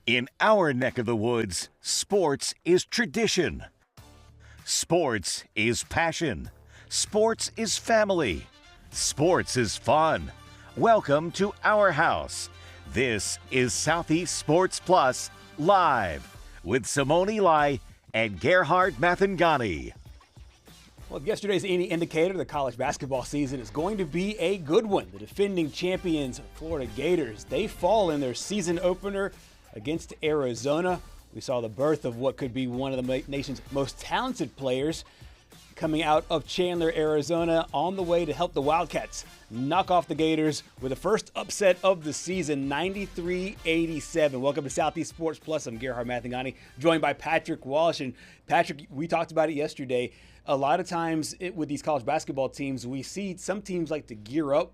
In our neck of the woods, sports is tradition. Sports is passion. Sports is family. Sports is fun. Welcome to our house. This is Southeast Sports Plus Live with Simone and Gerhard Mathangani. Well, if yesterday's any indicator, the college basketball season is going to be a good one. The defending champions, Florida Gators, they fall in their season opener against Arizona. We saw the birth of what could be one of the nation's most talented players coming out of Chandler, Arizona, on the way to help the Wildcats knock off the Gators with the first upset of the season, 93-87. Welcome to Southeast Sports Plus. I'm Gerhard Mathangani, joined by Patrick Walsh. And Patrick, we talked about it yesterday. A lot of times with these college basketball teams, we see some teams like to gear up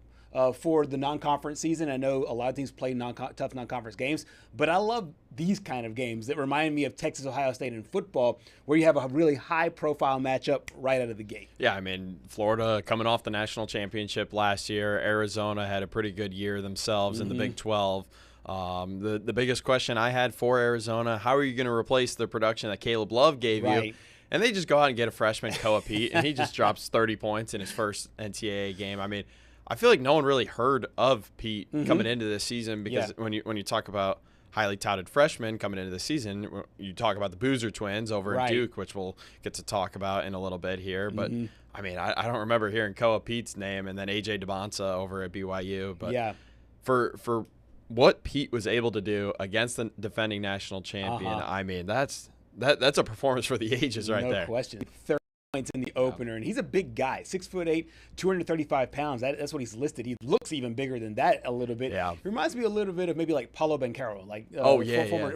for the non-conference season. I know a lot of teams play tough non-conference games, but I love these kind of games that remind me of Texas, Ohio State in football, where you have a really high-profile matchup right out of the gate. Yeah, I mean, Florida coming off the national championship last year. Arizona had a pretty good year themselves in the Big 12. The biggest question I had for Arizona, how are you going to replace the production that Caleb Love gave you? And they just go out and get a freshman, Koa Pete, and he just drops 30 points in his first NCAA game. I mean, I feel like no one really heard of Pete coming into this season because when you talk about highly touted freshmen coming into the season, you talk about the Boozer twins over at Duke, which we'll get to talk about in a little bit here. But, I mean, I don't remember hearing Koa Pete's name and then A.J. DeBonsa over at BYU. But for what Pete was able to do against the defending national champion, I mean, that's a performance for the ages right there. No question. 30 points in the opener, and he's a big guy, 6'8", 235 pounds. That's what he's listed. He looks even bigger than that a little bit. Yeah. He reminds me a little bit of maybe like Paulo Banchero, like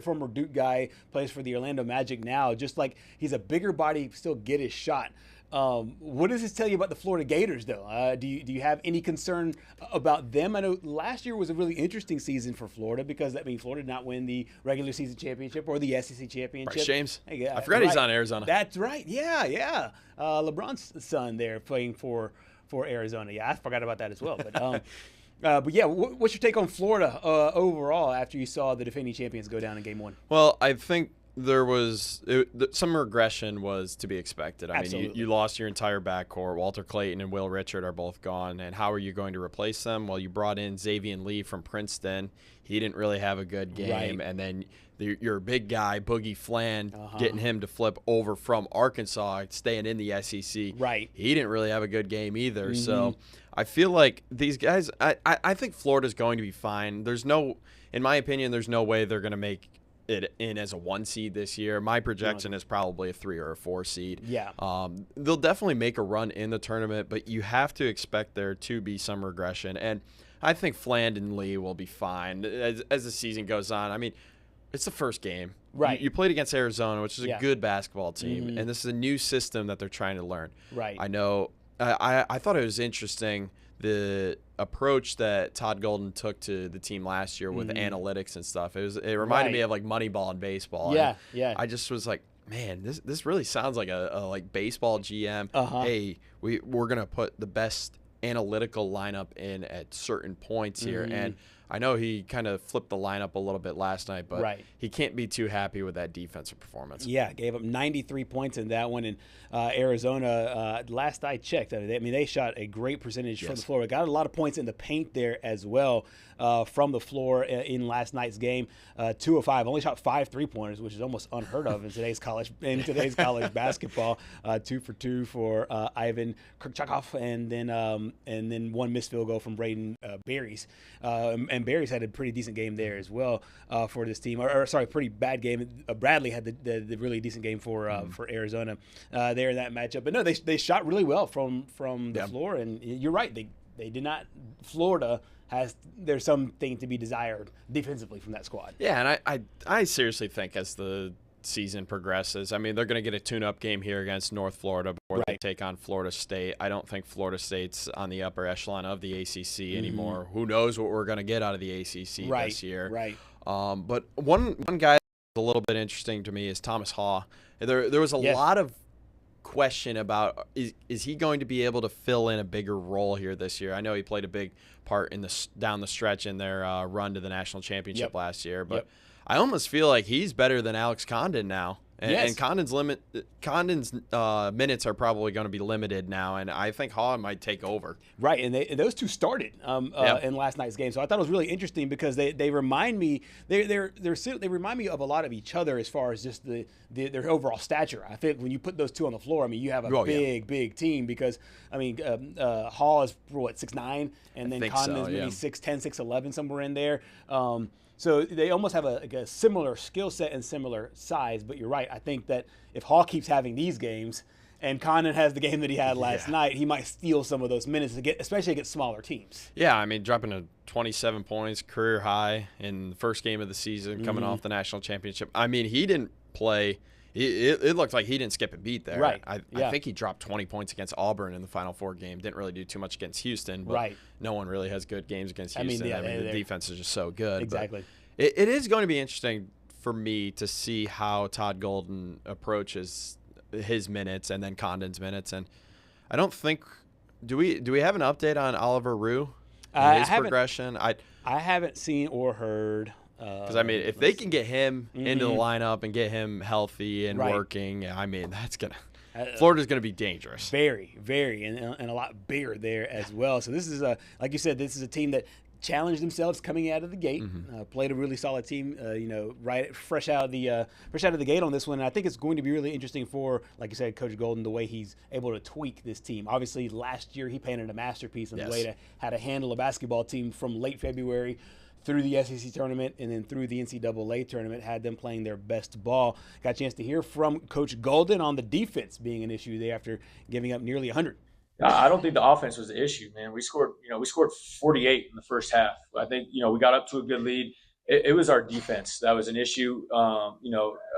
former Duke guy, plays for the Orlando Magic now. Just like he's a bigger body, still get his shot. What does this tell you about the Florida Gators, though? Do you have any concern about them? I know last year was a really interesting season for Florida because Florida did not win the regular season championship or the SEC championship. Bryce James. I forgot he's on Arizona. That's right. Yeah. LeBron's son there playing for Arizona. Yeah, I forgot about that as well. But yeah, what's your take on Florida overall after you saw the defending champions go down in game one? Well, I think there was some regression was to be expected. I mean, you lost your entire backcourt. Walter Clayton and Will Richard are both gone. And how are you going to replace them? Well, you brought in Xavier Lee from Princeton. He didn't really have a good game. And then your big guy, Boogie Flan, getting him to flip over from Arkansas, staying in the SEC. Right. He didn't really have a good game either. So I feel like these guys, I think Florida's going to be fine. In my opinion, there's no way they're going to make it in as a 1 seed this year. My projection is probably a 3 or a 4 seed. Yeah. They'll definitely make a run in the tournament, but you have to expect there to be some regression. And I think Fland and Lee will be fine as the season goes on. I mean, it's the first game. Right. You played against Arizona, which is a good basketball team, and this is a new system that they're trying to learn. Right. I know. I thought it was interesting the approach that Todd Golden took to the team last year with analytics and stuff. It reminded me of like Moneyball in baseball. Yeah. I just was like, man, this really sounds like a like baseball GM. Hey, we're gonna put the best analytical lineup in at certain points here. And I know he kind of flipped the lineup a little bit last night, but he can't be too happy with that defensive performance. Yeah, gave up 93 points in that one. And Arizona, last I checked, they shot a great percentage from the floor. Got a lot of points in the paint there as well from the floor in last night's game. 2 of 5, only shot 5 3-pointers, which is almost unheard of in today's college basketball. 2 for 2 for Ivan Kirchakov, and then 1 missed field goal from Braden Berries. And Barry's had a pretty decent game there as well for this team. Pretty bad game. Bradley had the really decent game for Arizona there in that matchup. But no, they shot really well from the floor. And you're right, they did not. Florida there's something to be desired defensively from that squad. Yeah, and I seriously think as the season progresses, I mean, they're going to get a tune-up game here against North Florida before they take on Florida State. I don't think Florida State's on the upper echelon of the ACC anymore. Who knows what we're going to get out of the ACC this year. Right. But one guy that's a little bit interesting to me is Thomas Haw. There was a lot of question about is he going to be able to fill in a bigger role here this year. I know he played a big part in down the stretch in their run to the national championship last year, but I almost feel like he's better than Alex Condon now. And Condon's minutes are probably going to be limited now, and I think Haw might take over. Right, and those two started in last night's game, so I thought it was really interesting because they remind me they remind me of a lot of each other as far as just their overall stature. I think when you put those two on the floor, I mean, you have a big team because I mean Haw is what 6'9", and then Condon's maybe 6'10", 6'11", somewhere in there. So they almost have a similar skill set and similar size, but you're right. I think that if Haw keeps having these games and Condon has the game that he had last night, he might steal some of those minutes, especially against smaller teams. Yeah, I mean, dropping to 27 points, career high in the first game of the season, coming off the national championship. I mean, he didn't play. It looked like he didn't skip a beat there. Right. I think he dropped 20 points against Auburn in the Final Four game. Didn't really do too much against Houston. But no one really has good games against Houston. I mean, the defense is just so good. Exactly. But it is going to be interesting for me to see how Todd Golden approaches his minutes and then Condon's minutes. And I don't think do we have an update on Oliver Rue and his progression? I haven't seen or heard. Because, I mean, if they can get him into the lineup and get him healthy and working, I mean, that's going to – Florida's going to be dangerous. Very, very, and a lot bigger there as well. So this is, like you said, this is a team that challenged themselves coming out of the gate, played a really solid team, right fresh out of the gate on this one. And I think it's going to be really interesting for, like you said, Coach Golden, the way he's able to tweak this team. Obviously, last year he painted a masterpiece on the way to how to handle a basketball team from late February through the SEC tournament and then through the NCAA tournament, had them playing their best ball. Got a chance to hear from Coach Golden on the defense being an issue there after giving up nearly 100. I don't think the offense was the issue, man. We scored 48 in the first half. I think, we got up to a good lead. It was our defense that was an issue.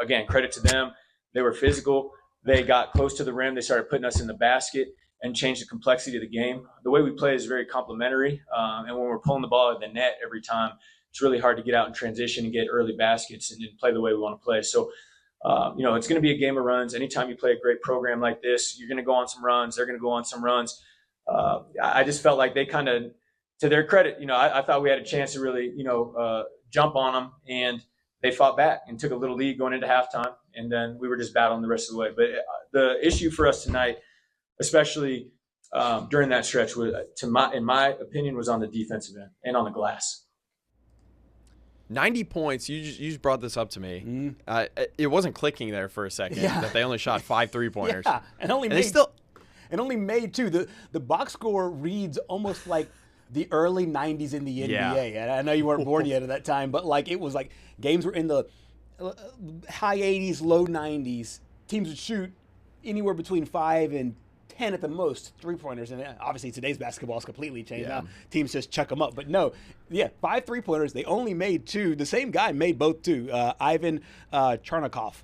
Again, credit to them. They were physical. They got close to the rim. They started putting us in the basket and changed the complexity of the game. The way we play is very complementary. And when we're pulling the ball out of the net every time, it's really hard to get out in transition and get early baskets and play the way we want to play. So, it's going to be a game of runs. Anytime you play a great program like this, you're going to go on some runs. They're going to go on some runs. I just felt like they kind of, to their credit, I thought we had a chance to really, jump on them, and they fought back and took a little lead going into halftime, and then we were just battling the rest of the way. But the issue for us tonight, especially during that stretch, in my opinion, was on the defensive end and on the glass. 90 points. You just brought this up to me. It wasn't clicking there for a second that they only shot 5 3-pointers. Yeah, and only made 2. The box score reads almost like the early 90s in the NBA. Yeah. And I know you weren't born yet at that time, but it was like games were in the high 80s, low 90s. Teams would shoot anywhere between 5 and 10 at the most 3-pointers, and obviously today's basketball is completely changed. Now teams just chuck them up, but 5 3-pointers. They only made 2. The same guy made both 2. Ivan Charnikov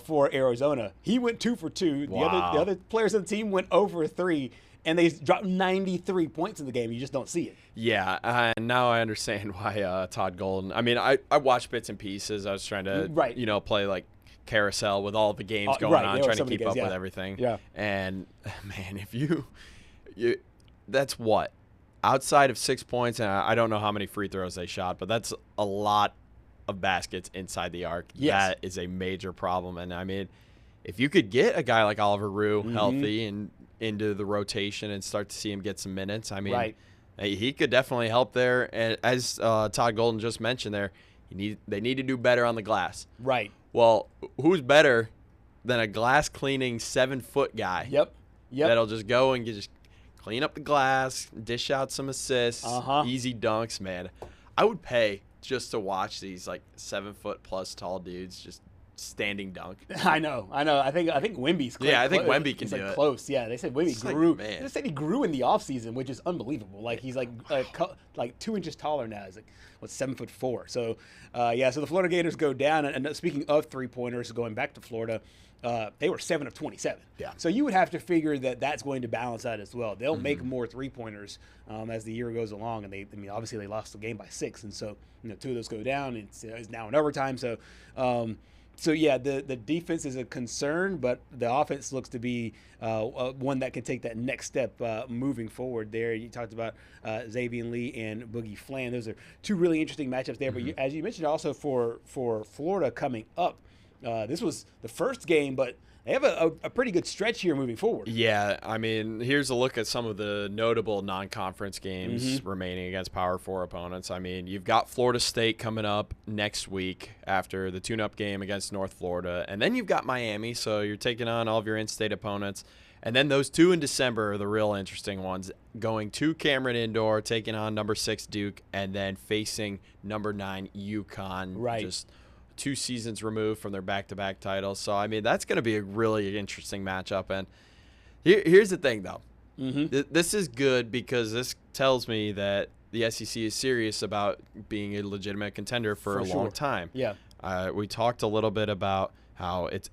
for Arizona. He went 2 for 2. Wow. The other players of the team went over 3, and they dropped 93 points in the game. You just don't see it. Yeah, now I understand why Todd Golden. I mean, I watched bits and pieces. I was trying to play like carousel with all the games going on, trying to keep up with everything. Yeah. And man, if you that's what, outside of 6 points, and I don't know how many free throws they shot, but that's a lot of baskets inside the arc. That is a major problem. And I mean, if you could get a guy like Oliver Rue healthy and into the rotation and start to see him get some minutes, I mean, he could definitely help there. And as Todd Golden just mentioned there, they need to do better on the glass. Right. Well, who's better than a glass cleaning 7-foot guy? Yep. That'll just go and just clean up the glass, dish out some assists, easy dunks, man. I would pay just to watch these 7-foot plus tall dudes just standing dunk. I know. I think Wemby's close. Yeah, I think Wemby can do it. Close. Yeah, they said Wemby grew. They said he grew in the offseason, which is unbelievable. He's 2 inches taller now. He's 7'4". So, so the Florida Gators go down. And speaking of 3-pointers, going back to Florida, they were 7 of 27. Yeah. So you would have to figure that that's going to balance out as well. They'll make more 3-pointers as the year goes along. And obviously they lost the game by 6, and so 2 of those go down. It's now in overtime. So. So yeah, the defense is a concern, but the offense looks to be one that can take that next step moving forward. There, you talked about Xavier Lee and Boogie Flan. Those are two really interesting matchups there. But as you mentioned, also for Florida coming up, this was the first game, but they have a pretty good stretch here moving forward. Yeah, I mean, here's a look at some of the notable non-conference games remaining against Power 4 opponents. I mean, you've got Florida State coming up next week after the tune-up game against North Florida. And then you've got Miami, so you're taking on all of your in-state opponents. And then those two in December are the real interesting ones, going to Cameron Indoor, taking on number 6 Duke, and then facing number 9 UConn. Right. Just 2 seasons removed from their back-to-back titles. So, I mean, that's going to be a really interesting matchup. And here's the thing, though. This is good because this tells me that the SEC is serious about being a legitimate contender for a long time. Yeah. We talked a little bit about how it's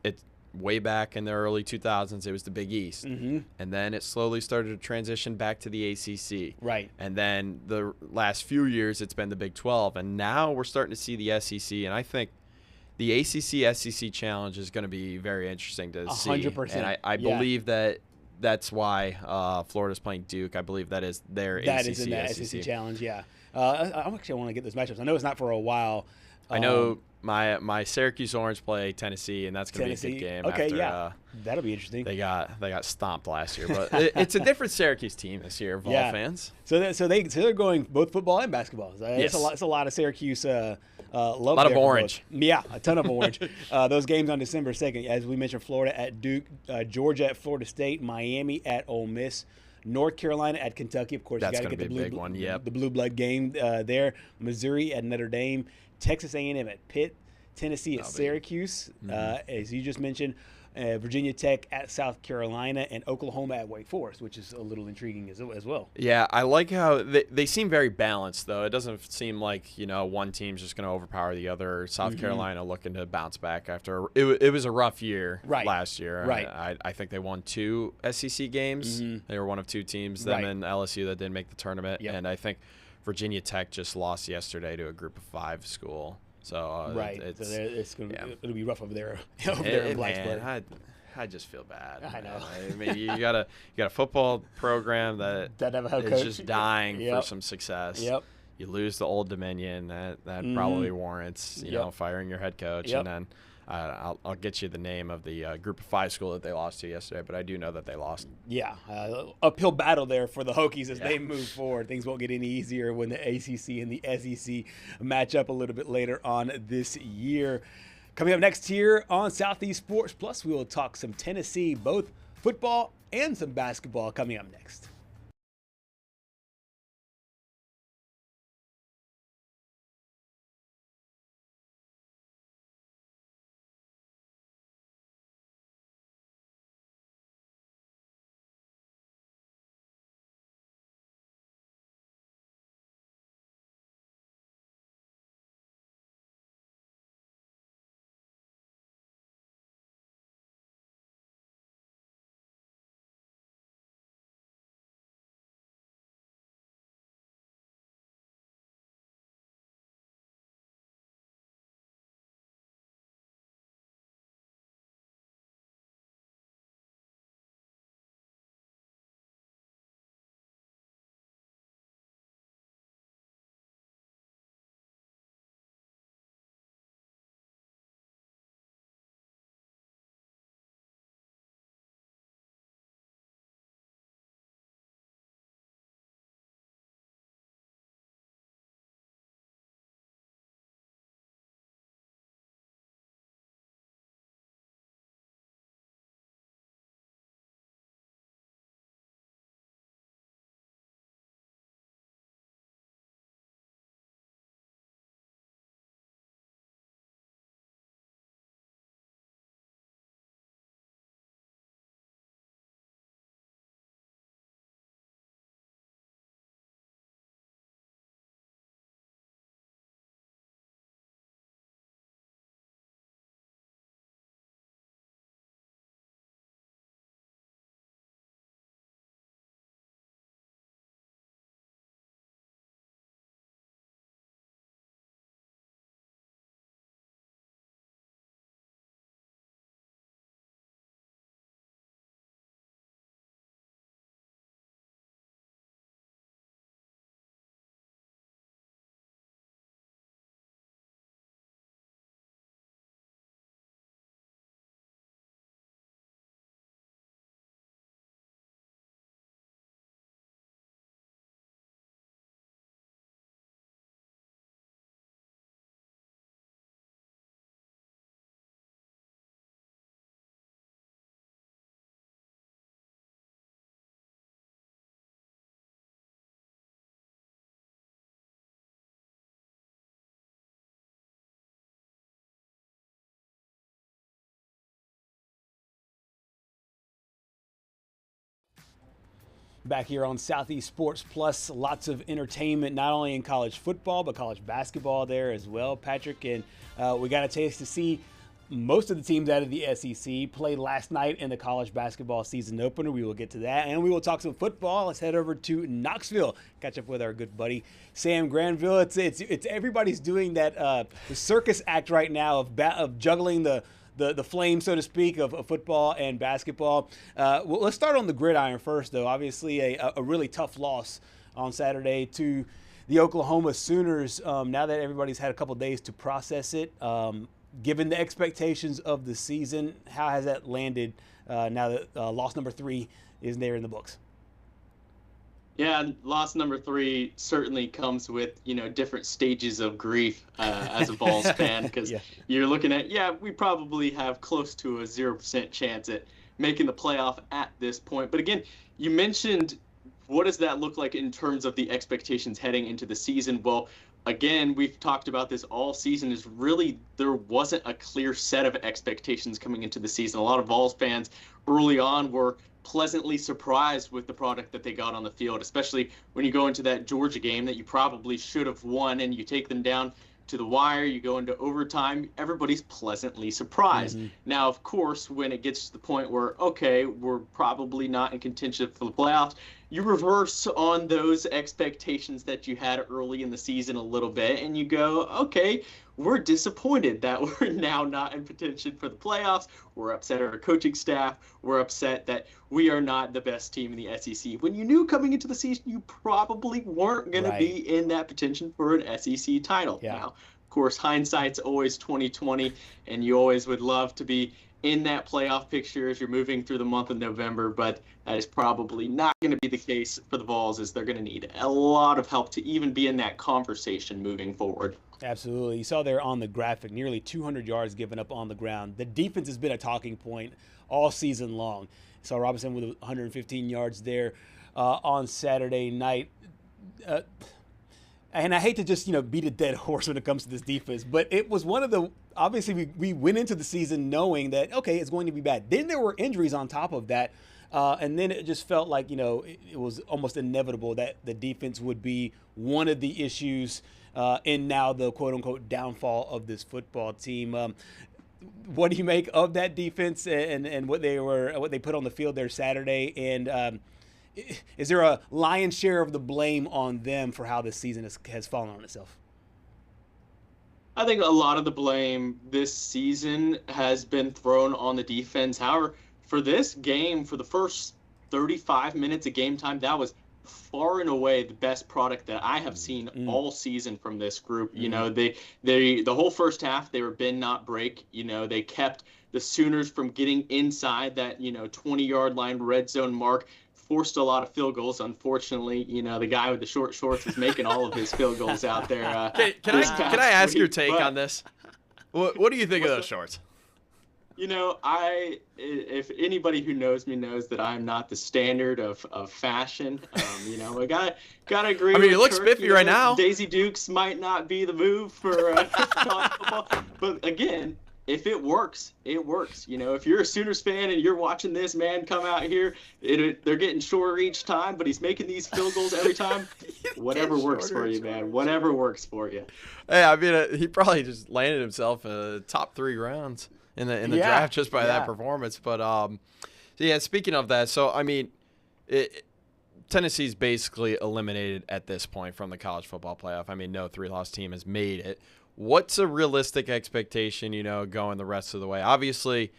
way back in the early 2000s, it was the Big East. And then it slowly started to transition back to the ACC. Right. And then the last few years, it's been the Big 12. And now we're starting to see the SEC. And I think the ACC-SEC challenge is going to be very interesting to see. 100%. And I believe that's why Florida's playing Duke. I believe that is their ACC-SEC. That is in the SEC challenge, yeah. I actually want to get those matchups. I know it's not for a while. I know my Syracuse Orange play Tennessee, and that's going to be a good game. Okay, after, yeah. That'll be interesting. They got stomped last year, but it's a different Syracuse team this year, Vol fans. So they're going both football and basketball. Yes. It's a lot of Syracuse love. A lot of orange. Yeah, a ton of orange. Those games on December 2nd, as we mentioned, Florida at Duke, Georgia at Florida State, Miami at Ole Miss, North Carolina at Kentucky. Of course, That's you got to get big one. Yep. the blue blood game there. Missouri at Notre Dame, Texas A&M at Pitt, Tennessee at Syracuse, as you just mentioned, Virginia Tech at South Carolina, and Oklahoma at Wake Forest, which is a little intriguing as well. Yeah, I like how they seem very balanced, though. It doesn't seem like, one team's just going to overpower the other. South Carolina looking to bounce back after it was a rough year last year. Right. I think they won 2 SEC games. They were one of 2 teams, them and LSU, that didn't make the tournament. Yep. And I think Virginia Tech just lost yesterday to a Group of 5 school. So it'll be rough over there in Blacksburg. I just feel bad. I know. I mean, you got a football program that is just dying for some success. Yep. You lose the Old Dominion. That probably warrants firing your head coach. And then I'll get you the name of the Group of 5 school that they lost to yesterday, but I do know that they lost. Yeah, uphill battle there for the Hokies as they move forward. Things won't get any easier when the ACC and the SEC match up a little bit later on this year. Coming up next here on Southeast Sports Plus, we will talk some Tennessee, both football and some basketball coming up next. Back here on Southeast Sports Plus, lots of entertainment, not only in college football, but college basketball there as well, Patrick. And we got a chance to see most of the teams out of the SEC play last night in the college basketball season opener. We will get to that, and we will talk some football. Let's head over to Knoxville, catch up with our good buddy Sam Granville. It's everybody's doing that the circus act right now of juggling the flame, so to speak, of football and basketball. Well, let's start on the gridiron first, though. Obviously, a really tough loss on Saturday to the Oklahoma Sooners. Now that everybody's had a couple days to process it, given the expectations of the season, how has that landed now that loss number 3 is there in the books? Yeah, loss number 3 certainly comes with, different stages of grief as a Vols fan, because you're looking at, we probably have close to a 0% chance at making the playoff at this point. But again, you mentioned, what does that look like in terms of the expectations heading into the season? Well, again, we've talked about this all season, is really there wasn't a clear set of expectations coming into the season. A lot of Vols fans early on were pleasantly surprised with the product that they got on the field, especially when you go into that Georgia game that you probably should have won and you take them down to the wire, you go into overtime, everybody's pleasantly surprised. Mm-hmm. Now, of course, when it gets to the point where, okay, we're probably not in contention for the playoffs, you reverse on those expectations that you had early in the season a little bit, and you go, okay, we're disappointed that we're now not in contention for the playoffs. We're upset at our coaching staff. We're upset that we are not the best team in the SEC. When you knew coming into the season, you probably weren't going to be in that contention for an SEC title. Yeah. Now, of course, hindsight's always 20/20, and you always would love to be in that playoff picture as you're moving through the month of November, but that is probably not going to be the case for the Vols, as they're going to need a lot of help to even be in that conversation moving forward. Absolutely. You saw there on the graphic, nearly 200 yards given up on the ground. The defense has been a talking point all season long. Saw Robinson with 115 yards there on Saturday night. And I hate to just, beat a dead horse when it comes to this defense, but it was one of the, obviously we went into the season knowing that, okay, it's going to be bad. Then there were injuries on top of that. And then it just felt like, it was almost inevitable that the defense would be one of the issues in now the quote unquote downfall of this football team. What do you make of that defense and what they put on the field there Saturday? And is there a lion's share of the blame on them for how this season has fallen on itself? I think a lot of the blame this season has been thrown on the defense. However, for this game, for the first 35 minutes of game time, that was far and away the best product that I have seen all season from this group. They the whole first half, they were bend not break. They kept the Sooners from getting inside that 20-yard line red zone mark. Forced a lot of field goals. Unfortunately, the guy with the short shorts is making all of his field goals out there. Can I ask your take on this? What do you think of those shorts? If anybody who knows me knows that I'm not the standard of fashion. I gotta agree. I mean, with you look Kirk, spiffy right now. Daisy Dukes might not be the move for college football, but again, if it works, it works. If you're a Sooners fan and you're watching this man come out here, they're getting shorter each time, but he's making these field goals every time. Whatever works for you, man. Whatever works for you. Hey, I mean, he probably just landed himself top 3 rounds in the draft just by that performance. But speaking of that, so I mean, Tennessee's basically eliminated at this point from the college football playoff. I mean, no 3-loss team has made it. What's a realistic expectation, going the rest of the way? Obviously,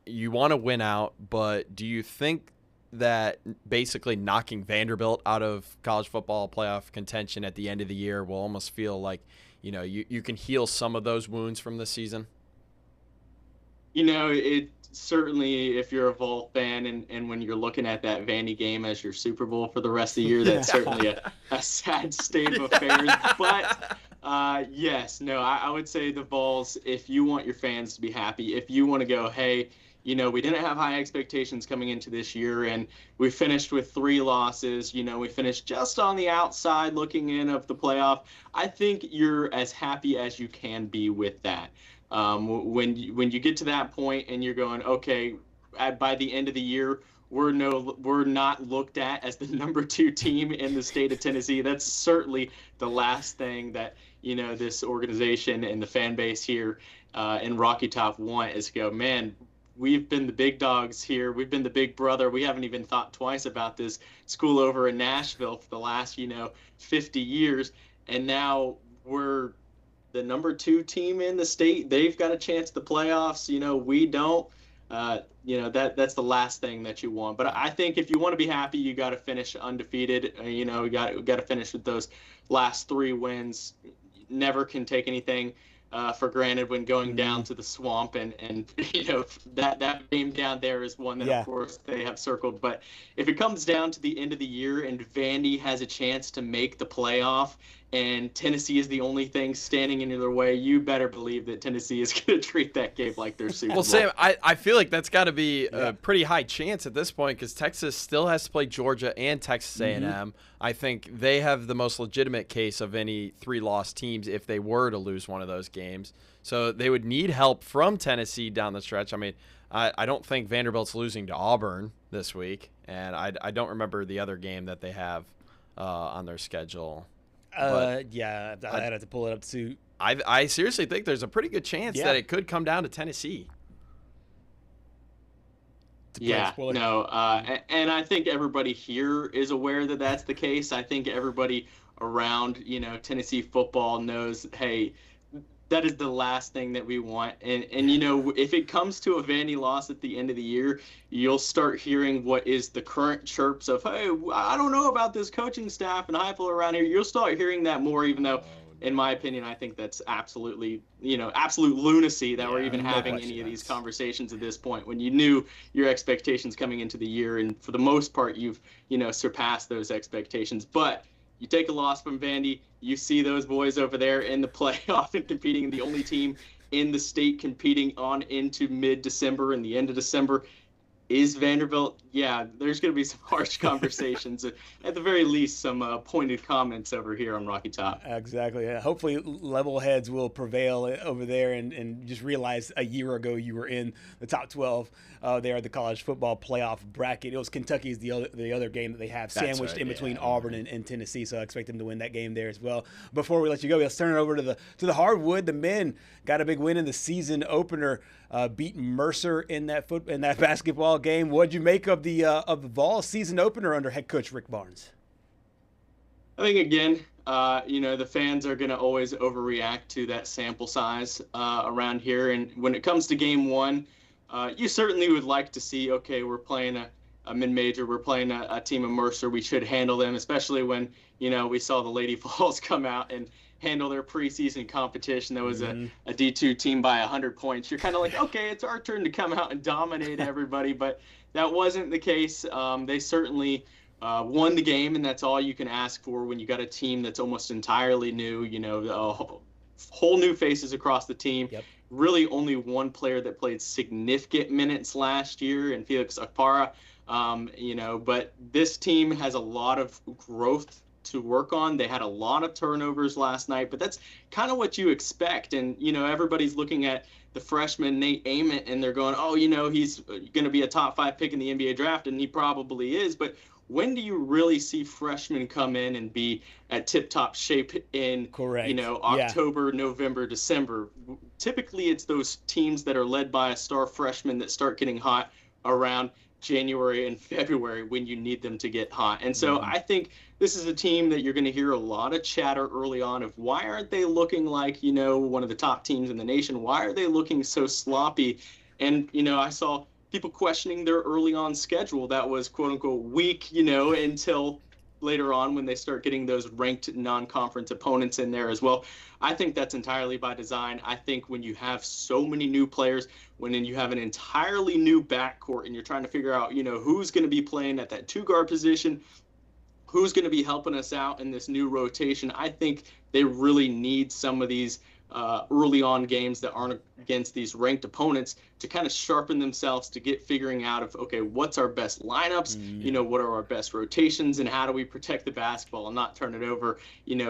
you want to win out, but do you think that basically knocking Vanderbilt out of college football playoff contention at the end of the year will almost feel like, you can heal some of those wounds from this season? It certainly, if you're a Vol fan and when you're looking at that Vandy game as your Super Bowl for the rest of the year, that's certainly a sad state of affairs. But I would say the Vols, if you want your fans to be happy, if you want to go, hey, we didn't have high expectations coming into this year, and we finished with 3 losses. We finished just on the outside looking in of the playoff. I think you're as happy as you can be with that. When you get to that point and you're going, okay, by the end of the year, we're not looked at as the number 2 team in the state of Tennessee. That's certainly the last thing that, this organization and the fan base here in Rocky Top want, is to go, man, we've been the big dogs here. We've been the big brother. We haven't even thought twice about this school over in Nashville for the last, 50 years. And now we're the number 2 team in the state. They've got a chance at the playoffs. We don't. That's the last thing that you want. But I think if you want to be happy, you got to finish undefeated. You got to finish with those last 3 wins. Never can take anything for granted when going down to the swamp, and that game down there is one that of course they have circled. But if it comes down to the end of the year and Vandy has a chance to make the playoff and Tennessee is the only thing standing in their way, you better believe that Tennessee is going to treat that game like their Super Bowl. Well, Sam, I feel like that's got to be a pretty high chance at this point, because Texas still has to play Georgia and Texas A&M. I think they have the most legitimate case of any 3-loss teams if they were to lose one of those games. So they would need help from Tennessee down the stretch. I mean, I don't think Vanderbilt's losing to Auburn this week, and I don't remember the other game that they have on their schedule. I'd have to pull it up too. I seriously think there's a pretty good chance that it could come down to Tennessee. And I think everybody here is aware that that's the case. I think everybody around, Tennessee football knows, hey, that is the last thing that we want. And if it comes to a Vandy loss at the end of the year, you'll start hearing what is the current chirps of, hey, I don't know about this coaching staff and Heupel around here. You'll start hearing that more, even though, in my opinion, I think that's absolutely, absolute lunacy that we're even having any of these conversations at this point, when you knew your expectations coming into the year. And for the most part, you've, surpassed those expectations. But you take a loss from Vandy, you see those boys over there in the playoff and competing, the only team in the state competing on into mid-December and the end of December is Vanderbilt. Yeah, there's going to be some harsh conversations, at the very least some pointed comments over here on Rocky Top. Exactly. Hopefully level heads will prevail over there, and just realize a year ago you were in the top 12 there at the college football playoff bracket. It was Kentucky's the other game that they have sandwiched in between Auburn and Tennessee, so I expect them to win that game there as well. Before we let you go, let's turn it over to the hardwood. The men got a big win in the season opener, beat Mercer in that basketball game. What'd you make of the Vol season opener under head coach Rick Barnes? I think, again, the fans are going to always overreact to that sample size around here. And when it comes to game one, you certainly would like to see, okay, we're playing a mid-major, we're playing a team of Mercer, we should handle them, especially when, we saw the Lady Vols come out and handle their preseason competition. That was a D2 team by 100 points. You're kind of like, okay, it's our turn to come out and dominate everybody, but that wasn't the case. They certainly won the game, and that's all you can ask for when you got a team that's almost entirely new, whole new faces across the team. Yep. Really only one player that played significant minutes last year, and Felix Akpara, but this team has a lot of growth to work on. They had a lot of turnovers last night, but that's kind of what you expect. And, everybody's looking at the freshman Nate Ament, and they're going, oh, he's going to be a top 5 pick in the NBA draft, and he probably is. But when do you really see freshmen come in and be at tip-top shape in, October, November, December? Typically, it's those teams that are led by a star freshman that start getting hot around January and February when you need them to get hot. And so I think this is a team that you're going to hear a lot of chatter early on of, why aren't they looking like, one of the top teams in the nation? Why are they looking so sloppy? And, I saw people questioning their early on schedule that was quote unquote weak, until later on when they start getting those ranked non-conference opponents in there as well. I think that's entirely by design. I think when you have so many new players, when you have an entirely new backcourt and you're trying to figure out, who's going to be playing at that 2-guard position, who's going to be helping us out in this new rotation, I think they really need some of these early on games that aren't against these ranked opponents to kind of sharpen themselves to get figuring out of, okay, what's our best lineups, what are our best rotations, and how do we protect the basketball and not turn it over,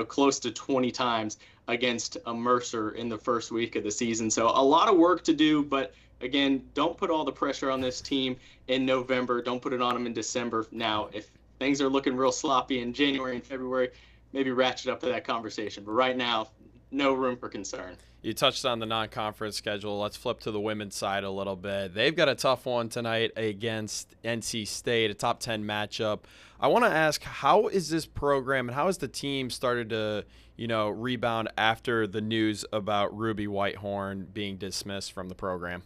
close to 20 times against a Mercer in the first week of the season. So a lot of work to do, but again, don't put all the pressure on this team in November. Don't put it on them in December. Now, if things are looking real sloppy in January and February, maybe ratchet up to that conversation. But right now, no room for concern. You touched on the non-conference schedule. Let's flip to the women's side a little bit. They've got a tough one tonight against NC State, a top 10 matchup. I want to ask, how is this program and how has the team started to, rebound after the news about Ruby Whitehorn being dismissed from the program?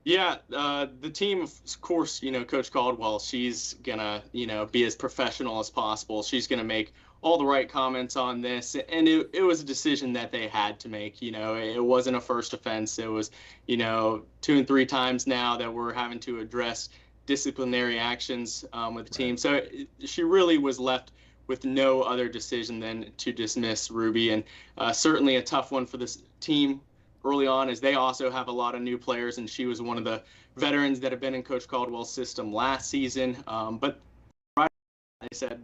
Yeah, the team, of course, Coach Caldwell, she's going to, be as professional as possible. She's going to make all the right comments on this. And it was a decision that they had to make. It wasn't a first offense. It was, 2 and 3 times now that we're having to address disciplinary actions with the team. So she really was left with no other decision than to dismiss Ruby. And certainly a tough one for this team early on, as they also have a lot of new players, and she was one of the veterans that have been in Coach Caldwell's system last season. But right, I said,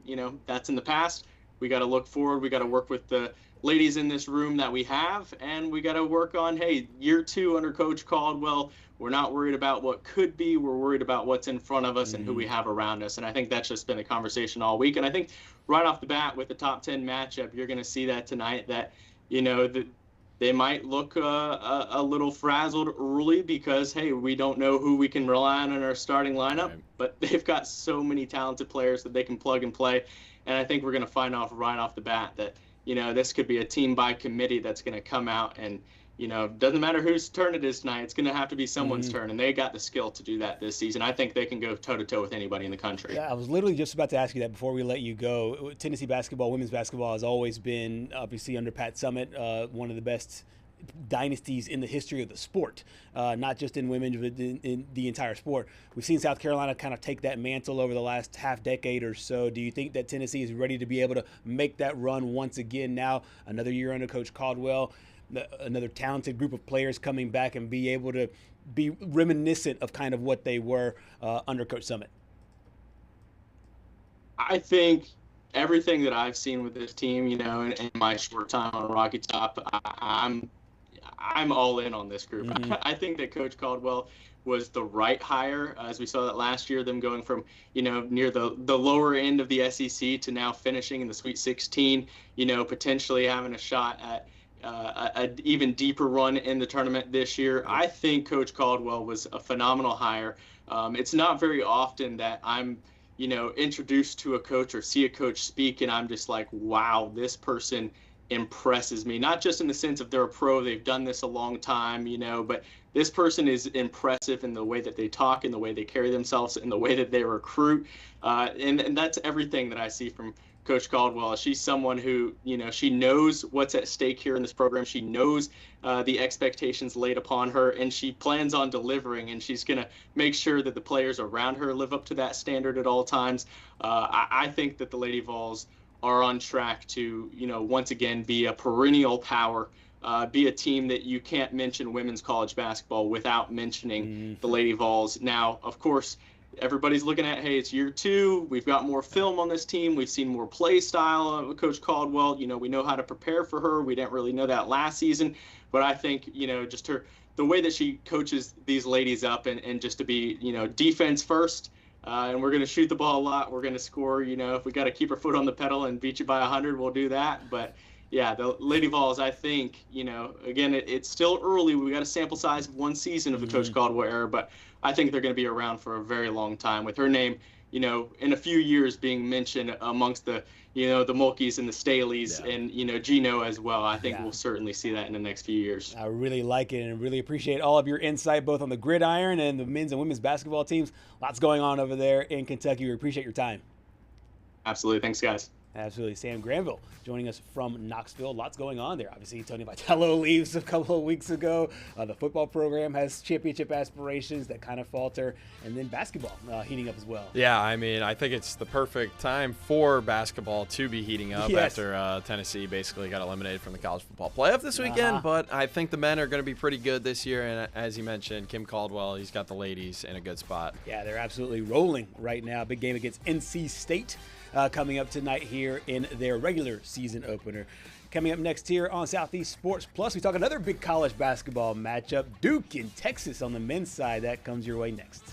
that's in the past. We got to look forward. We got to work with the ladies in this room that we have, and we got to work on, hey, year 2 under Coach Caldwell, we're not worried about what could be. We're worried about what's in front of us and who we have around us. And I think that's just been the conversation all week. And I think right off the bat with the top 10 matchup, you're going to see that tonight, that, they might look a little frazzled early because, hey, we don't know who we can rely on in our starting lineup, but they've got so many talented players that they can plug and play. And I think we're going to find out right off the bat that, this could be a team by committee that's going to come out and, doesn't matter whose turn it is tonight, it's going to have to be someone's turn. And they got the skill to do that this season. I think they can go toe-to-toe with anybody in the country. Yeah, I was literally just about to ask you that before we let you go. Tennessee basketball, women's basketball has always been, obviously, under Pat Summitt, one of the best dynasties in the history of the sport, not just in women, but in the entire sport. We've seen South Carolina kind of take that mantle over the last half decade or so. Do you think that Tennessee is ready to be able to make that run once again now, another year under Coach Caldwell, another talented group of players coming back and be able to be reminiscent of kind of what they were under Coach Summitt? I think everything that I've seen with this team, in my short time on Rocky Top, I'm all in on this group. I think that Coach Caldwell was the right hire, as we saw that last year, them going from, near the lower end of the SEC to now finishing in the Sweet 16, potentially having a shot at an even deeper run in the tournament this year. I think Coach Caldwell was a phenomenal hire. It's not very often that I'm, introduced to a coach or see a coach speak and I'm just like, wow, this person impresses me. Not just in the sense of they're a pro, they've done this a long time, but this person is impressive in the way that they talk, in the way they carry themselves, in the way that they recruit. And that's everything that I see from Coach Caldwell. She's someone who, she knows what's at stake here in this program. She knows the expectations laid upon her, and she plans on delivering, and she's going to make sure that the players around her live up to that standard at all times. I think that the Lady Vols are on track to, once again, be a perennial power, be a team that you can't mention women's college basketball without mentioning the Lady Vols. Now, of course, everybody's looking at, hey, it's year 2. We've got more film on this team. We've seen more play style of Coach Caldwell. We know how to prepare for her. We didn't really know that last season. But I think, just the way that she coaches these ladies up and just to be, defense first. And we're going to shoot the ball a lot. We're going to score, if we got to keep our foot on the pedal and beat you by 100, we'll do that. But yeah, the Lady Vols, I think, again, it's still early. We got a sample size of 1 season of the Coach Caldwell era, but I think they're going to be around for a very long time with her name, in a few years being mentioned amongst the, the Mulkeys and the Staleys and, Gino as well. I think we'll certainly see that in the next few years. I really like it and really appreciate all of your insight, both on the gridiron and the men's and women's basketball teams. Lots going on over there in Kentucky. We appreciate your time. Absolutely. Thanks, guys. Absolutely. Sam Granville joining us from Knoxville. Lots going on there. Obviously, Tony Vitello leaves a couple of weeks ago. The football program has championship aspirations that kind of falter. And then basketball heating up as well. Yeah, I think it's the perfect time for basketball to be heating up after Tennessee basically got eliminated from the college football playoff this weekend. But I think the men are going to be pretty good this year. And as you mentioned, Kim Caldwell, he's got the ladies in a good spot. Yeah, they're absolutely rolling right now. Big game against NC State. Coming up tonight here in their regular season opener. Coming up next here on Southeast Sports Plus, we talk another big college basketball matchup, Duke in Texas on the men's side. That comes your way next.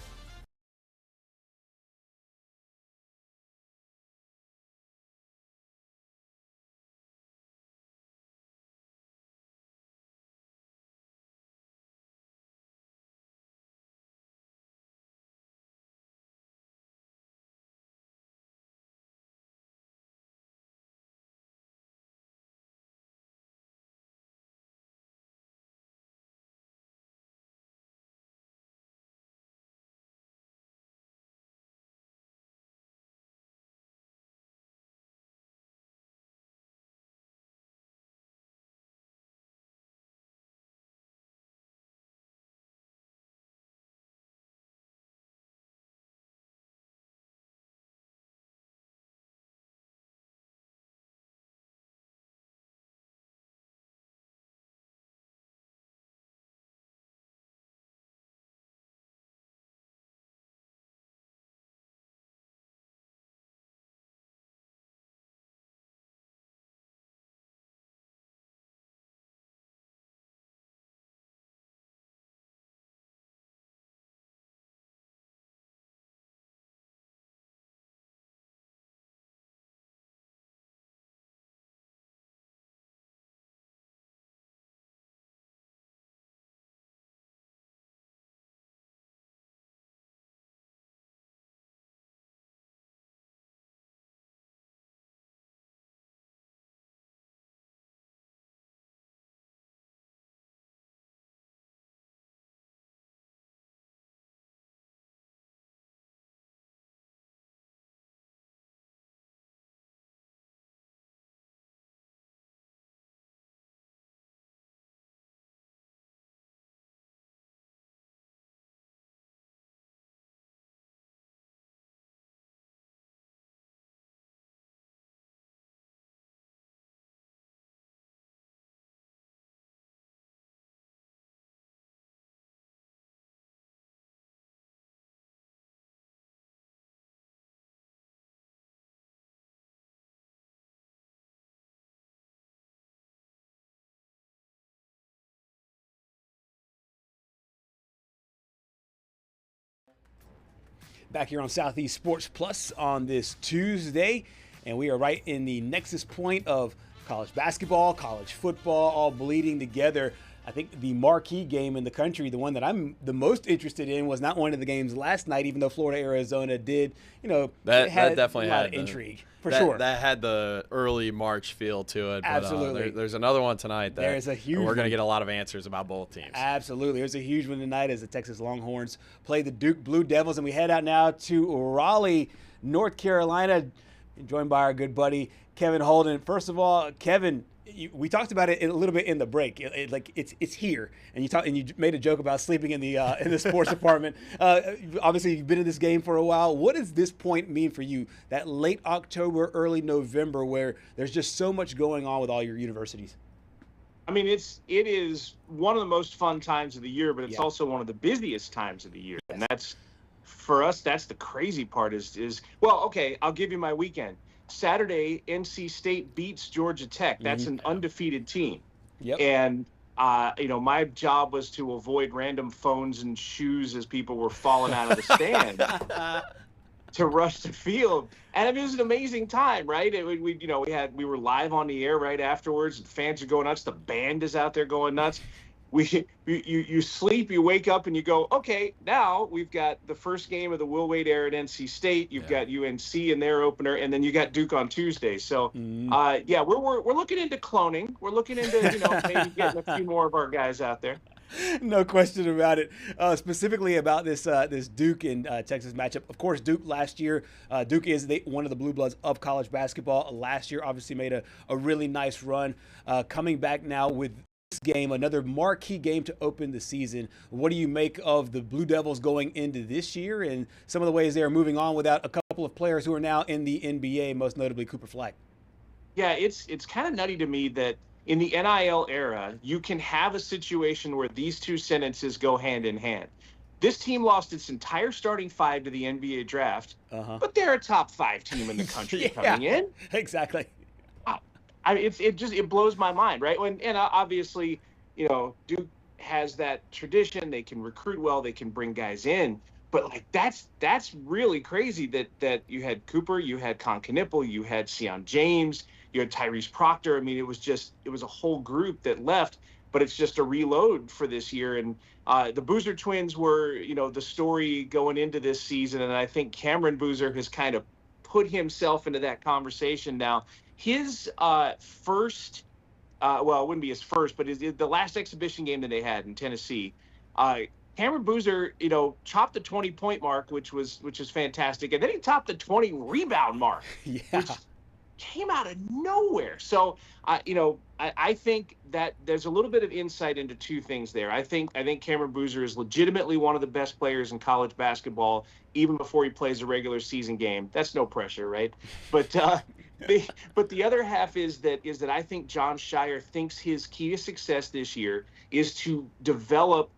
Back here on Southeast Sports Plus on this Tuesday, and we are right in the nexus point of college basketball, college football, all bleeding together. I think the marquee game in the country, the one that I'm the most interested in, was not one of the games last night, even though Florida-Arizona did, that definitely a lot had of intrigue. Sure. That had the early March feel to it. But, Absolutely. There's another one tonight. There's a huge we're going to get a lot of answers about both teams. Absolutely. There's a huge one tonight as the Texas Longhorns play the Duke Blue Devils. And we head out now to Raleigh, North Carolina, joined by our good buddy, Kevin Holden. First of all, Kevin, we talked about it a little bit in the break. It's here, and you made a joke about sleeping in the sports department. Obviously, you've been in this game for a while. What does this point mean for you? That late October, early November, where there's just so much going on with all your universities. I mean, it is one of the most fun times of the year, but it's also one of the busiest times of the year, and that's for us. That's the crazy part. Well, okay, I'll give you my weekend. Saturday, NC State beats Georgia Tech. That's an undefeated team. Yep. And, my job was to avoid random phones and shoes as people were falling out of the stand to rush the field. And it was an amazing time, right? We were live on the air right afterwards, and fans are going nuts. The band is out there going nuts. You sleep, you wake up, and you go, okay, now we've got the first game of the Will Wade era at NC State. You've got UNC in their opener, and then you got Duke on Tuesday. So, we're looking into cloning. We're looking into maybe getting a few more of our guys out there. No question about it. Specifically about this Duke and Texas matchup. Of course, Duke last year. Duke is one of the blue bloods of college basketball. Last year, obviously made a really nice run. Coming back now with game, another marquee game to open the season. What do you make of the Blue Devils going into this year and some of the ways they are moving on without a couple of players who are now in the NBA, most notably Cooper Flag? Yeah, it's kind of nutty to me that in the NIL era, you can have a situation where these two sentences go hand in hand. This team lost its entire starting five to the NBA draft, but they're a top 5 team in the country coming in. Exactly. it blows my mind, right? And obviously, Duke has that tradition. They can recruit well. They can bring guys in. But like that's really crazy that you had Cooper, you had Con Knipple, you had Sion James, you had Tyrese Proctor. I mean, it was a whole group that left. But it's just a reload for this year. And the Boozer twins were, the story going into this season. And I think Cameron Boozer has kind of put himself into that conversation now. His first, it wouldn't be his first, but the last exhibition game that they had in Tennessee, Cameron Boozer, chopped the 20-point mark, which was fantastic. And then he topped the 20 rebound mark, which came out of nowhere. So, I think that there's a little bit of insight into two things there. I think Cameron Boozer is legitimately one of the best players in college basketball, even before he plays a regular season game. That's no pressure, right? But but the other half is that I think Jon Scheyer thinks his key to success this year is to develop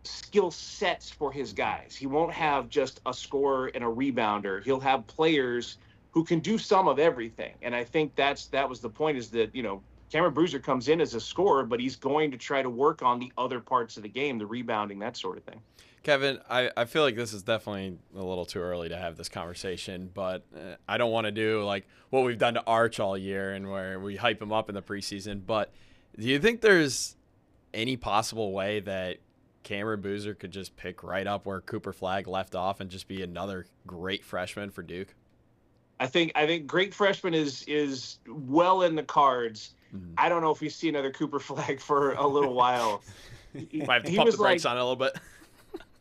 skill sets for his guys. He won't have just a scorer and a rebounder. He'll have players who can do some of everything. And I think that was the point, is that, Cameron Boozer comes in as a scorer, but he's going to try to work on the other parts of the game, the rebounding, that sort of thing. Kevin, I feel like this is definitely a little too early to have this conversation, but I don't want to do like what we've done to Arch all year and where we hype him up in the preseason. But do you think there's any possible way that Cameron Boozer could just pick right up where Cooper Flagg left off and just be another great freshman for Duke? I think great freshman is well in the cards. Mm-hmm. I don't know if we see another Cooper Flagg for a little while. Might have to pump the brakes on it a little bit.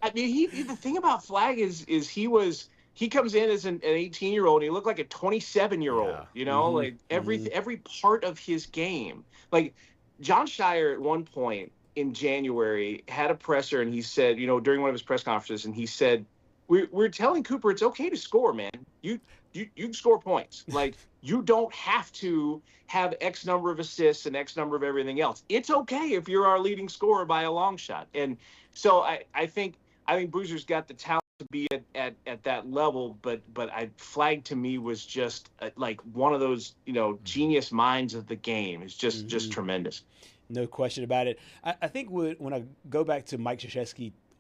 I mean, the thing about Flagg is he comes in as an 18-year-old and he looked like a 27-year-old. Mm-hmm. Like every part of his game. Like Jon Scheyer at one point in January had a presser and he said, during one of his press conferences, and he said, we're telling Cooper it's okay to score, man. You can score points. Like, you don't have to have X number of assists and X number of everything else. It's okay if you're our leading scorer by a long shot. And so I think Boozer's got the talent to be at that level, but Flagg to me was just like one of those, genius minds of the game. It's just tremendous. No question about it. I think when I go back to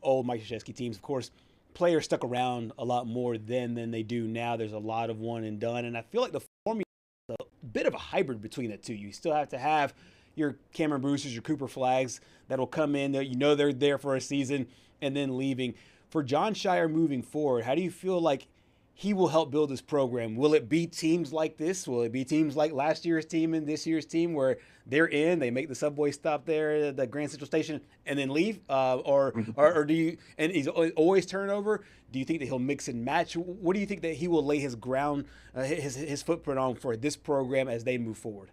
old Mike Krzyzewski teams, of course, players stuck around a lot more then than they do now. There's a lot of one and done. And I feel like the formula is a bit of a hybrid between the two. You still have to have your Cameron Boozers, your Cooper Flaggs that'll come in there. They're there for a season and then leaving. For Jon Scheyer moving forward, how do you feel like he will help build this program? Will it be teams like this? Will it be teams like last year's team and this year's team where they're in, they make the subway stop there at the Grand Central Station and then leave? Or do you, and he's always turnover? Do you think that he'll mix and match? What do you think that he will lay his ground, his footprint on for this program as they move forward?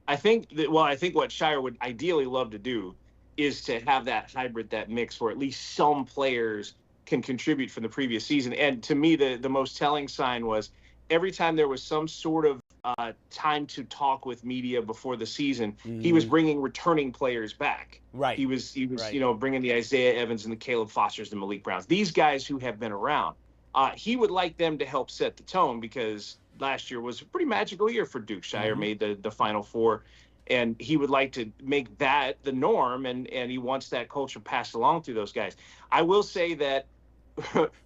I think what Scheyer would ideally love to do is to have that hybrid, that mix where at least some players can contribute from the previous season. And to me, the most telling sign was every time there was some sort of time to talk with media before the season, he was bringing returning players back. Right. He was right. Bringing the Isaiah Evans and the Caleb Fosters and Malik Browns, these guys who have been around. He would like them to help set the tone, because last year was a pretty magical year for Duke. Scheyer made the Final Four, and he would like to make that the norm, and he wants that culture passed along through those guys. I will say that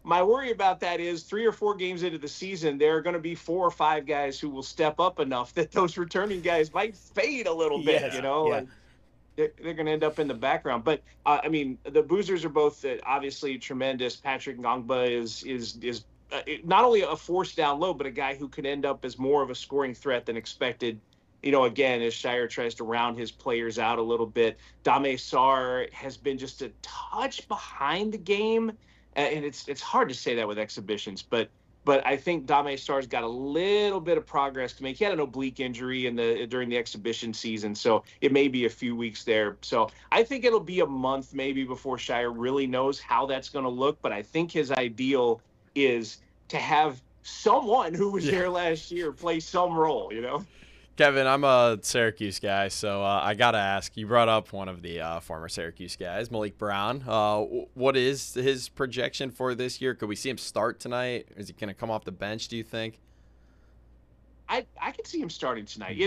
my worry about that is 3 or 4 games into the season, there are going to be 4 or 5 guys who will step up enough that those returning guys might fade a little bit, Like they're going to end up in the background. But the Boozers are both obviously tremendous. Patrick Ngongba is not only a force down low, but a guy who could end up as more of a scoring threat than expected. Again, as Scheyer tries to round his players out a little bit. Dame Sarr has been just a touch behind the game. And it's hard to say that with exhibitions, but I think Dame Sarr's got a little bit of progress to make. He had an oblique injury during the exhibition season, so it may be a few weeks there. So I think it'll be a month maybe before Scheyer really knows how that's going to look. But I think his ideal is to have someone who was there last year play some role, Kevin, I'm a Syracuse guy, so I got to ask. You brought up one of the former Syracuse guys, Malik Brown. What is his projection for this year? Could we see him start tonight? Is he going to come off the bench, do you think? I could see him starting tonight.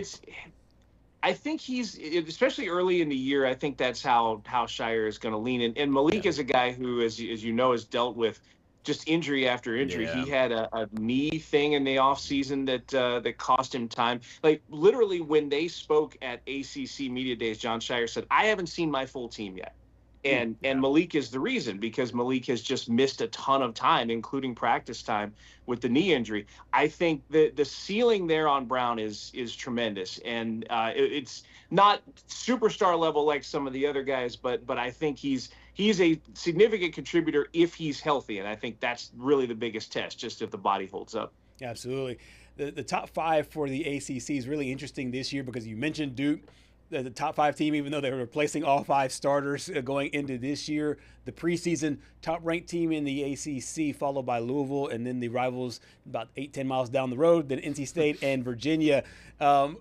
I think he's, especially early in the year, I think that's how Shire is going to lean in. And Malik is a guy who, as you know, has dealt with just injury after injury. Yeah. He had a knee thing in the offseason that cost him time. Like, literally, when they spoke at ACC Media Days, John Shire said, I haven't seen my full team yet. And Malik is the reason, because Malik has just missed a ton of time, including practice time, with the knee injury. I think the ceiling there on Brown is tremendous, and it's not superstar level like some of the other guys, but I think he's a significant contributor if he's healthy, and I think that's really the biggest test, just if the body holds up. Absolutely. The top 5 for the ACC is really interesting this year, because you mentioned Duke. The top 5 team, even though they were replacing all 5 starters going into this year. The preseason top-ranked team in the ACC, followed by Louisville, and then the rivals about 8-10 miles down the road, then NC State and Virginia. I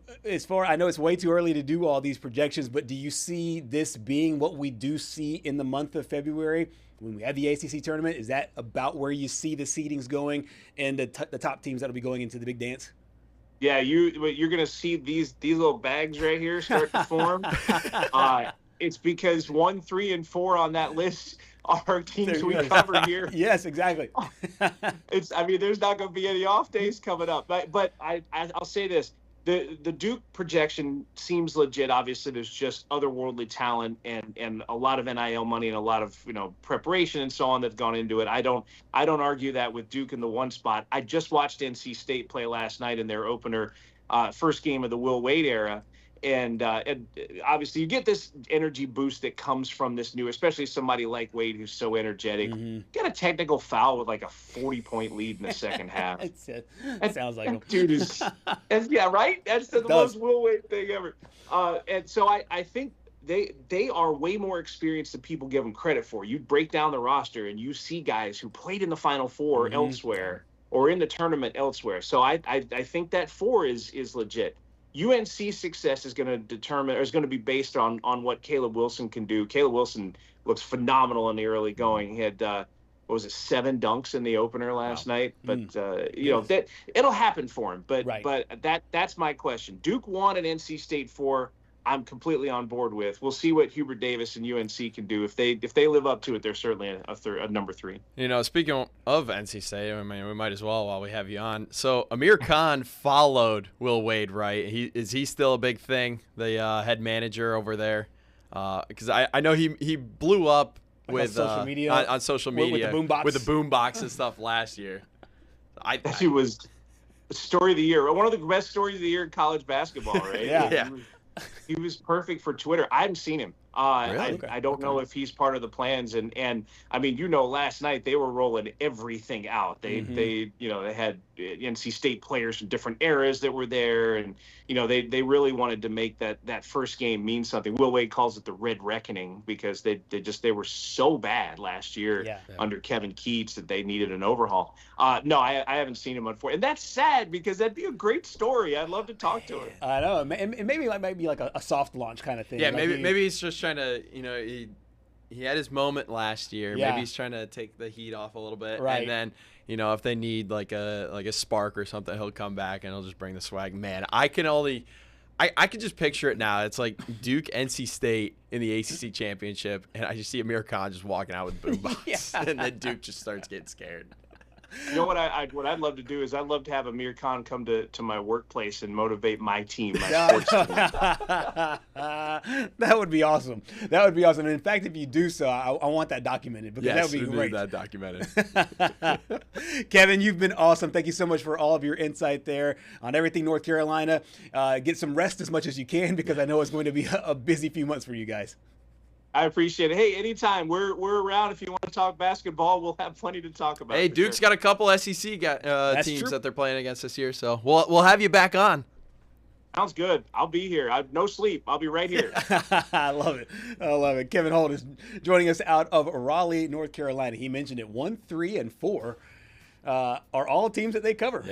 know it's way too early to do all these projections, but do you see this being what we do see in the month of February when we have the ACC tournament? Is that about where you see the seedings going and the top teams that will be going into the big dance? Yeah, you're gonna see these little bags right here start to form. It's because 1, 3, and 4 on that list are teams we cover here. Yes, exactly. There's not gonna be any off days coming up. But I'll say this: the Duke projection seems legit. Obviously, there's just otherworldly talent and a lot of NIL money and a lot of preparation and so on that's gone into it. I don't argue that with Duke in the 1 spot. I just watched NC State play last night in their opener, first game of the Will Wade era. And obviously you get this energy boost that comes from this new, especially somebody like Wade who's so energetic. Mm-hmm. Get a technical foul with like a 40-point lead in the second half. That sounds like him. Dude is, yeah, right? That's the most Will Wade thing ever. And so I think they are way more experienced than people give them credit for. You break down the roster and you see guys who played in the Final Four elsewhere or in the tournament elsewhere. So I think that 4 is legit. UNC success is going to be based on what Caleb Wilson can do. Caleb Wilson looks phenomenal in the early going. He had 7 dunks in the opener last night. But that it'll happen for him. But that's my question. Duke 1 and NC State 4. I'm completely on board with. We'll see what Hubert Davis and UNC can do. If they live up to it, they're certainly a number 3. Speaking of NC State, we might as well while we have you on. So Amir Khan followed Will Wade, right? Is he still a big thing, the head manager over there? Because I know he blew up with social media, on social media with the boombox and stuff last year. He was the story of the year, one of the best stories of the year in college basketball, right? Yeah. He was perfect for Twitter. I haven't seen him. Really? I don't know if he's part of the plans. And last night they were rolling everything out. They had NC State players from different eras that were there, and they really wanted to make that first game mean something. Will Wade calls it the Red Reckoning because they were so bad last year under Kevin Keats that they needed an overhaul. No, I haven't seen him unfortunately, and that's sad because that'd be a great story. I'd love to talk to him. I know, and maybe like a soft launch kind of thing. Yeah, maybe he's just trying to he had his moment last year. Yeah. Maybe he's trying to take the heat off a little bit, right. And then if they need like a spark or something, he'll come back and he'll just bring the swag. Man, I can just picture it now. It's like Duke, NC State in the ACC championship, and I just see Amir Khan just walking out with boombox, and then Duke just starts getting scared. You know what I'd love to do is I'd love to have Amir Khan come to my workplace and motivate my team, my sports team. That would be awesome. That would be awesome. And in fact, if you do so, I want that documented because that would be great. That documented. Kevin, you've been awesome. Thank you so much for all of your insight there on everything North Carolina. Get some rest as much as you can because I know it's going to be a busy few months for you guys. I appreciate it. Hey, anytime. We're around if you want to talk basketball. We'll have plenty to talk about. Hey, Duke's got a couple SEC teams that they're playing against this year, so we'll have you back on. Sounds good. I'll be here. No sleep. I'll be right here. I love it. Kevin Holt is joining us out of Raleigh, North Carolina. He mentioned it. 1, 3, and 4 are all teams that they cover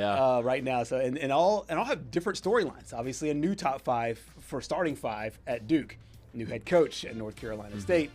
right now. So and all have different storylines. Obviously, a new top 5 for starting 5 at Duke. New head coach at North Carolina State.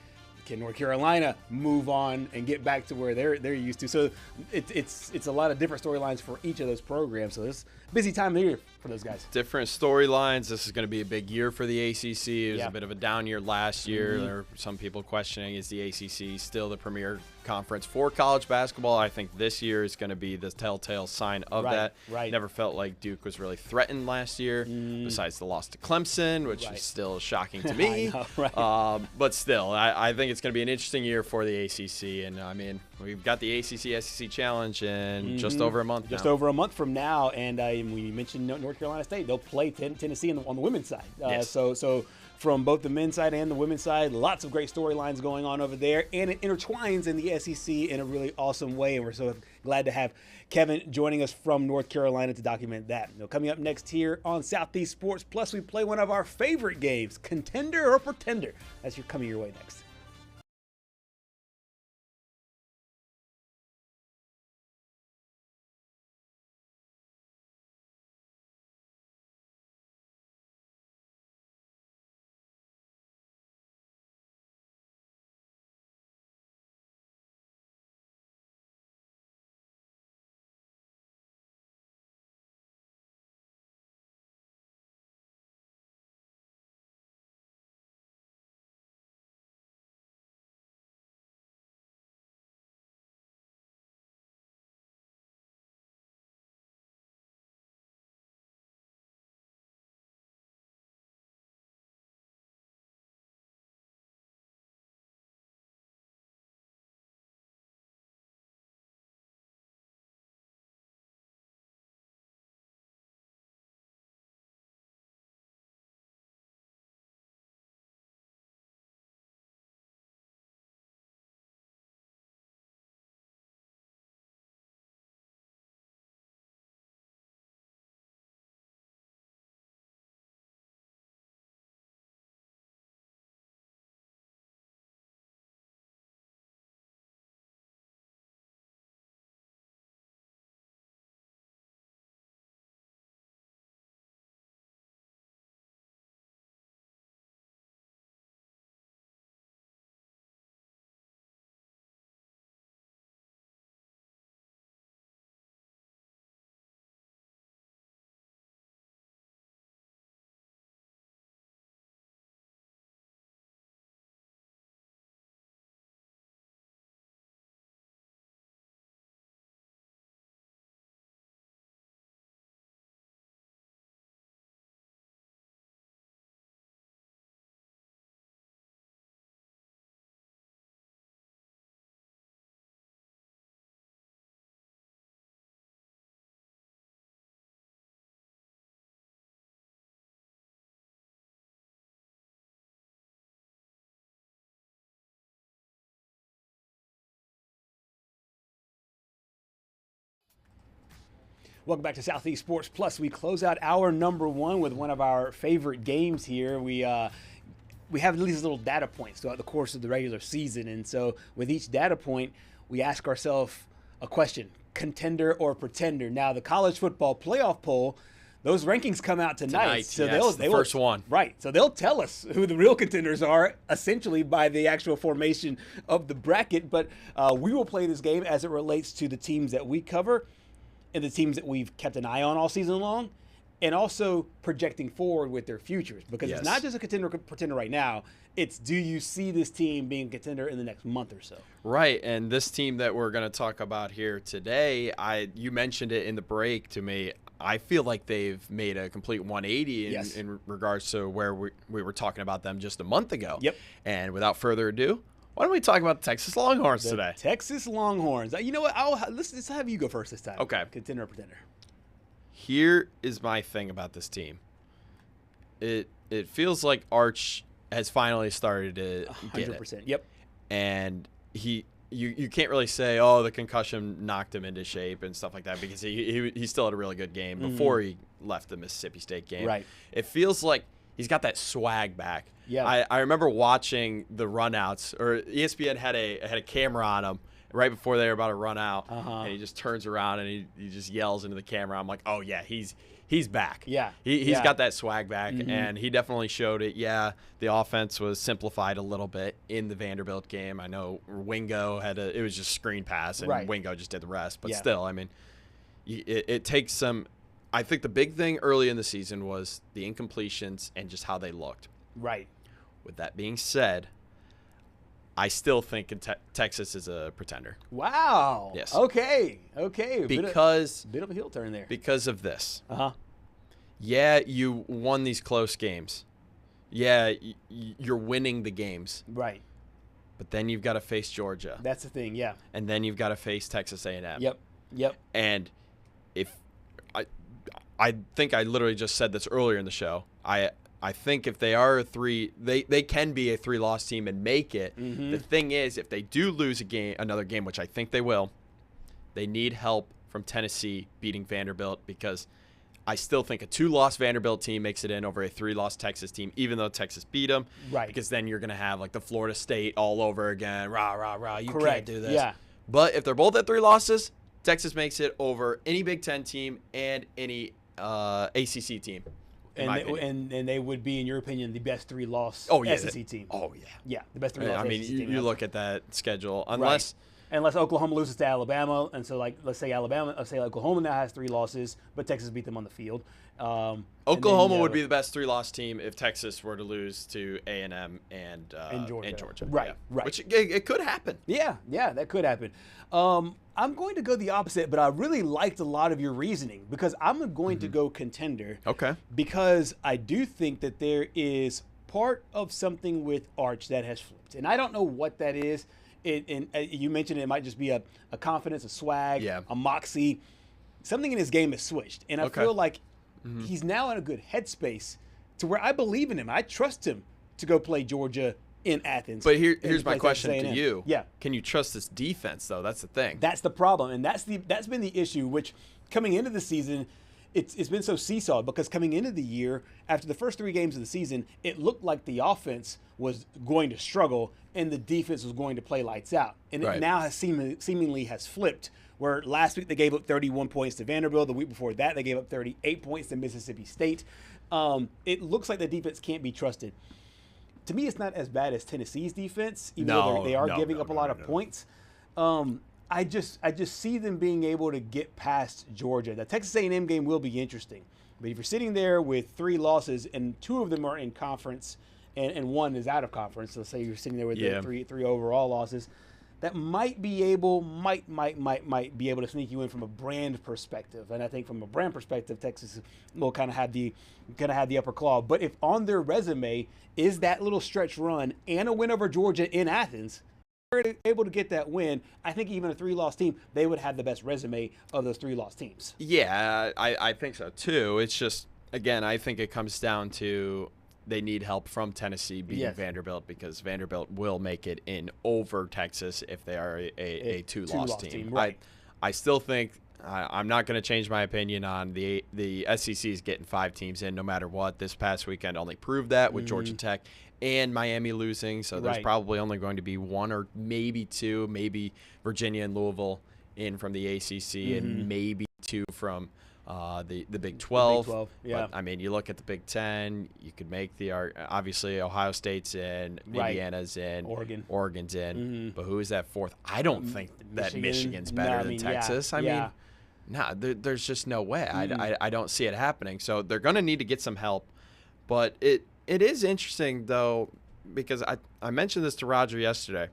Can North Carolina move on and get back to where they're used to? So it's a lot of different storylines for each of those programs. So it's a busy time of the year for those guys. Different storylines. This is going to be a big year for the ACC. It was Yeah. a bit of a down year last year. There are some people questioning, is the ACC still the premier conference for college basketball? I think this year is going to be the telltale sign of that. Right. Never felt like Duke was really threatened last year, besides the loss to Clemson, which is still shocking to me. I know, right. But still, I think it's going to be an interesting year for the ACC. And, I mean, we've got the ACC-SEC Challenge in just over a month Just now. over a month from now, and we mentioned North Carolina State. They'll play Tennessee on the women's side. Yes. So from both the men's side and the women's side, lots of great storylines going on over there, and it intertwines in the SEC in a really awesome way, and we're so glad to have Kevin joining us from North Carolina to document that. Now, coming up next here on Southeast Sports Plus, we play one of our favorite games, Contender or Pretender. That's coming your way next. Welcome back to Southeast Sports Plus. We close out hour number one with one of our favorite games here. We have these little data points throughout the course of the regular season, and so with each data point, we ask ourselves a question: contender or pretender? Now, the college football playoff poll, those rankings come out tonight. So yes, the first one. Right. So they'll tell us who the real contenders are, essentially by the actual formation of the bracket. But we will play this game as it relates to the teams that we cover and the teams that we've kept an eye on all season long, and also projecting forward with their futures. Because It's not just a contender or pretender right now. It's, do you see this team being a contender in the next month or so? Right, and this team that we're going to talk about here today, you mentioned it in the break to me. I feel like they've made a complete 180 in regards to where we were talking about them just a month ago. Yep. And without further ado, why don't we talk about the Texas Longhorns today? Texas Longhorns. You know what? Let's have you go first this time. Okay. Contender or pretender? Here is my thing about this team. It feels like Arch has finally started to get it. 100%. Yep. And you can't really say, oh, the concussion knocked him into shape and stuff like that, because he still had a really good game before he left the Mississippi State game. Right. It feels like he's got that swag back. Yeah. I remember watching the runouts, or ESPN had a camera on him right before they were about to run out, and he just turns around and he just yells into the camera. I'm like, oh yeah, he's back. Yeah. He's got that swag back, and he definitely showed it. Yeah, the offense was simplified a little bit in the Vanderbilt game. I know Wingo it was just screen pass, and Wingo just did the rest. But still, I mean, it takes some I think the big thing early in the season was the incompletions and just how they looked. Right. With that being said, I still think Texas is a pretender. Wow. Yes. Okay. Because bit of a heel turn there. Because of this. Uh-huh. Yeah, you won these close games. Yeah, you're winning the games. Right. But then you've got to face Georgia. That's the thing, yeah. And then you've got to face Texas A&M. Yep. And if I think I literally just said this earlier in the show. I think if they are they can be a 3-loss team and make it. Mm-hmm. The thing is, if they do lose another game, which I think they will, they need help from Tennessee beating Vanderbilt, because I still think a 2-loss Vanderbilt team makes it in over a 3-loss Texas team, even though Texas beat them. Right. Because then you're going to have like the Florida State all over again. Rah, rah, rah. You Correct. can't do this. Yeah. But if they're both at 3 losses, Texas makes it over any Big Ten team and any ACC team. And they would be, in your opinion, the best 3-loss SEC team. Oh, yeah. Yeah, the best 3-loss I mean, SEC team. you look at that schedule. Unless Oklahoma loses to Alabama, and so let's say Oklahoma now has 3 losses, but Texas beat them on the field. Oklahoma would be the best 3-loss team if Texas were to lose to A&M and Georgia. Right, yeah. right. Which it could happen. Yeah, that could happen. I'm going to go the opposite, but I really liked a lot of your reasoning, because I'm going to go contender. Okay. Because I do think that there is part of something with Arch that has flipped, and I don't know what that is. You mentioned it might just be a confidence, a swag, a moxie. Something in his game has switched, and I feel like he's now in a good headspace to where I believe in him. I trust him to go play Georgia in Athens. But here's my question to you. Yeah. Can you trust this defense, though? That's the thing. That's the problem, and that's been the issue, which coming into the season, it's been so seesawed, because coming into the year, after the first 3 games of the season, it looked like the offense was going to struggle and the defense was going to play lights out. And it now has seemingly has flipped, where last week they gave up 31 points to Vanderbilt. The week before that, they gave up 38 points to Mississippi State. It looks like the defense can't be trusted. To me, it's not as bad as Tennessee's defense, even though they are giving up a lot of points. I just see them being able to get past Georgia. The Texas A&M game will be interesting, but if you're sitting there with 3 losses and 2 of them are in conference and 1 is out of conference, so say you're sitting there with three overall losses, that might be able to sneak you in from a brand perspective. And I think from a brand perspective, Texas will kind of have the upper claw. But if on their resume is that little stretch run and a win over Georgia in Athens, they're able to get that win, I think even a 3-loss team, they would have the best resume of those 3-loss teams. Yeah, I think so too. It's just, again, I think it comes down to they need help from Tennessee beating Vanderbilt, because Vanderbilt will make it in over Texas if they are a 2-loss team. Right. I still think I'm not going to change my opinion on the SEC is getting 5 teams in no matter what. This past weekend only proved that with Georgia Tech and Miami losing, so there's probably only going to be 1 or maybe 2, maybe Virginia and Louisville in from the ACC and maybe 2 from the Big 12. But, I mean, you look at the Big 10, you could make the obviously Ohio State's in, Indiana's in, Oregon's in, but who is that 4th? I don't think that Michigan's better than Texas. There's just no way. I don't see it happening. So they're going to need to get some help. But it is interesting, though, because I mentioned this to Roger yesterday.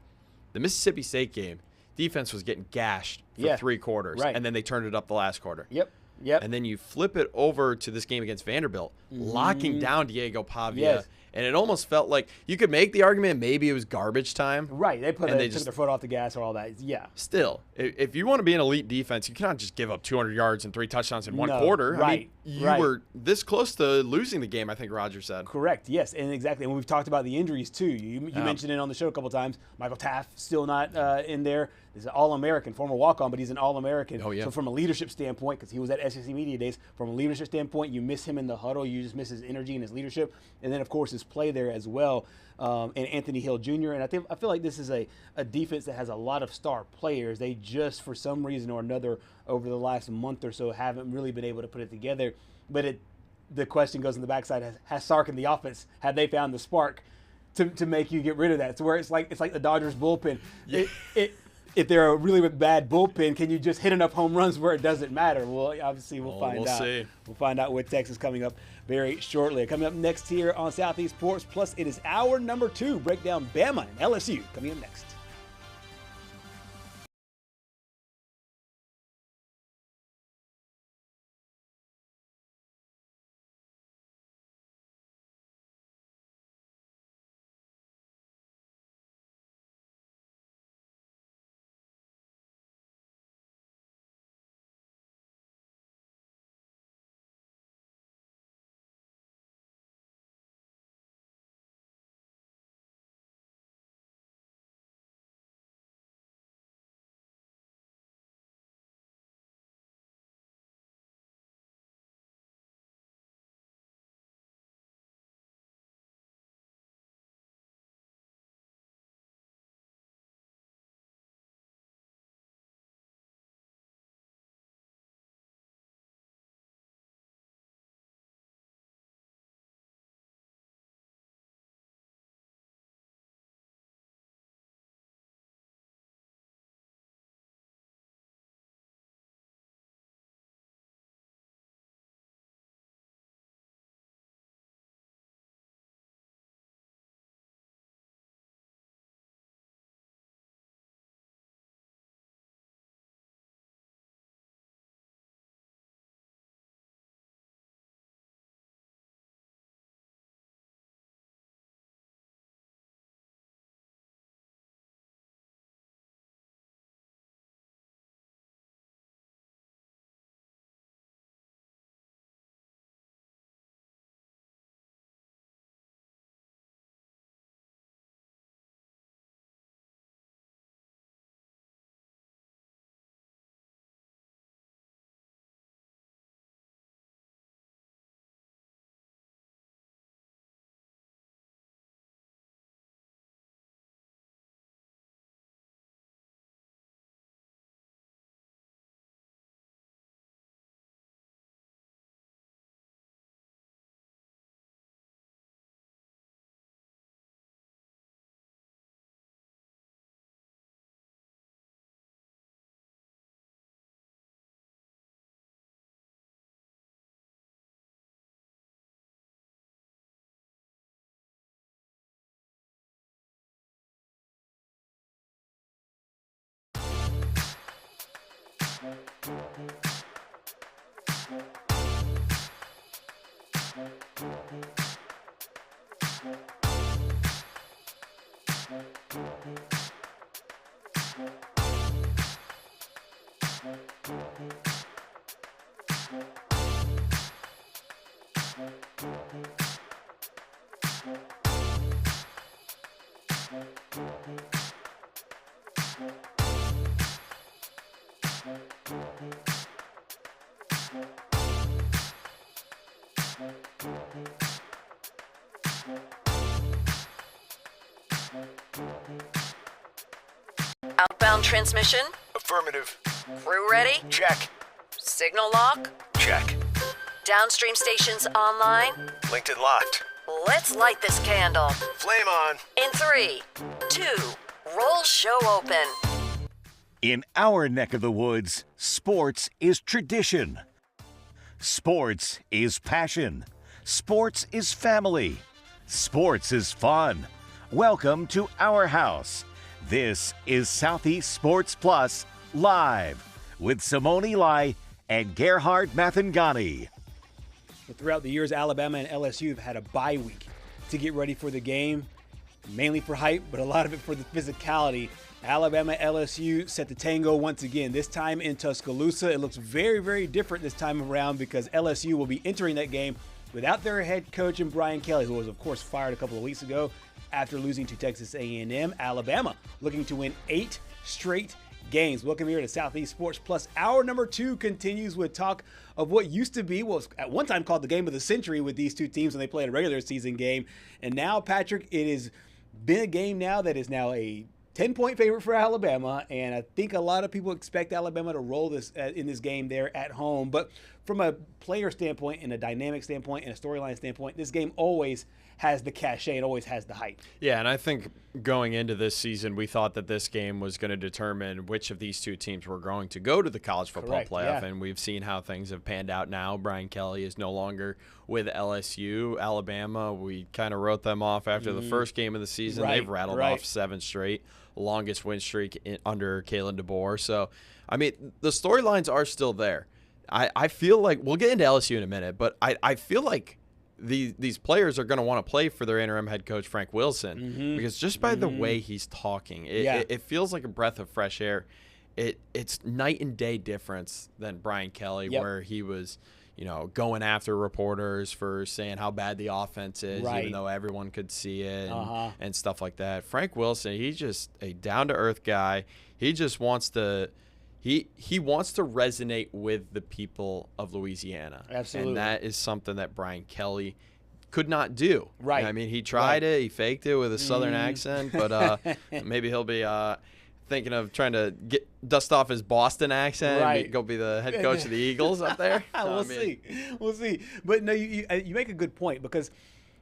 The Mississippi State game, defense was getting gashed for 3 quarters, and then they turned it up the last quarter. Yep. And then you flip it over to this game against Vanderbilt, locking down Diego Pavia. And it almost felt like you could make the argument maybe it was garbage time. Right. They took their foot off the gas or all that. Yeah. Still, if you want to be an elite defense, you cannot just give up 200 yards and 3 touchdowns in 1 quarter. Right. You were this close to losing the game, I think Roger said. Correct. Yes. And exactly. And we've talked about the injuries, too. You mentioned it on the show a couple times. Michael Taft still not in there. He's an All-American, former walk-on, but he's an All-American. Oh, yeah. So from a leadership standpoint, because he was at SEC Media Days, from a leadership standpoint, you miss him in the huddle. You just miss his energy and his leadership. And then, of course, his play there as well. And Anthony Hill Jr. And I feel like this is a defense that has a lot of star players. They just, for some reason or another, over the last month or so, haven't really been able to put it together. But the question goes on the backside: has Sark and the offense, have they found the spark to make you get rid of that? So where it's like the Dodgers bullpen. Yeah. if they're a really bad bullpen, can you just hit enough home runs where it doesn't matter? Well, obviously we'll find out. See. We'll find out with Texas coming up very shortly. Coming up next here on Southeast Sports Plus, it is hour number 2. Break down Bama and LSU coming up next. Outbound transmission? Affirmative. Crew ready? Check. Signal lock? Check. Downstream stations online? Linked and locked. Let's light this candle. Flame on. In 3, 2, roll show open. In our neck of the woods, sports is tradition. Sports is passion. Sports is family. Sports is fun. Welcome to our house. This is Southeast Sports Plus Live with Simone and Gerhard Mathangani. Throughout the years, Alabama and LSU have had a bye week to get ready for the game, mainly for hype, but a lot of it for the physicality. Alabama LSU set the tango once again, this time in Tuscaloosa. It looks very, very different this time around because LSU will be entering that game without their head coach and Brian Kelly, who was, of course, fired a couple of weeks ago after losing to Texas A&M. Alabama looking to win 8 straight games. Welcome here to Southeast Sports Plus. Hour number 2 continues with talk of what used to be, was at one time called the game of the century with these two teams when they played a regular season game. And now, Patrick, it has been a game now that is now a 10-point favorite for Alabama, and I think a lot of people expect Alabama to roll this in this game there at home. But from a player standpoint and a dynamic standpoint and a storyline standpoint, this game always has the cachet and always has the hype. Yeah, and I think going into this season, we thought that this game was going to determine which of these two teams were going to go to the college football playoff, and we've seen how things have panned out now. Brian Kelly is no longer with LSU. Alabama, we kind of wrote them off after the first game of the season. They've rattled off 7 straight, longest win streak under Kalen DeBoer. So, I mean, the storylines are still there. I feel like we'll get into LSU in a minute, but I feel like these players are going to want to play for their interim head coach, Frank Wilson, because just by the way he's talking, it feels like a breath of fresh air. It's night and day difference than Brian Kelly, where he was, going after reporters for saying how bad the offense is, even though everyone could see it and stuff like that. Frank Wilson, he's just a down-to-earth guy. He just wants to he wants to resonate with the people of Louisiana. Absolutely. And that is something that Brian Kelly could not do. Right. I mean, he tried it. He faked it with a Southern accent, but maybe he'll be thinking of trying to dust off his Boston accent and go be the head coach of the Eagles up there. We'll see. But no, you make a good point, because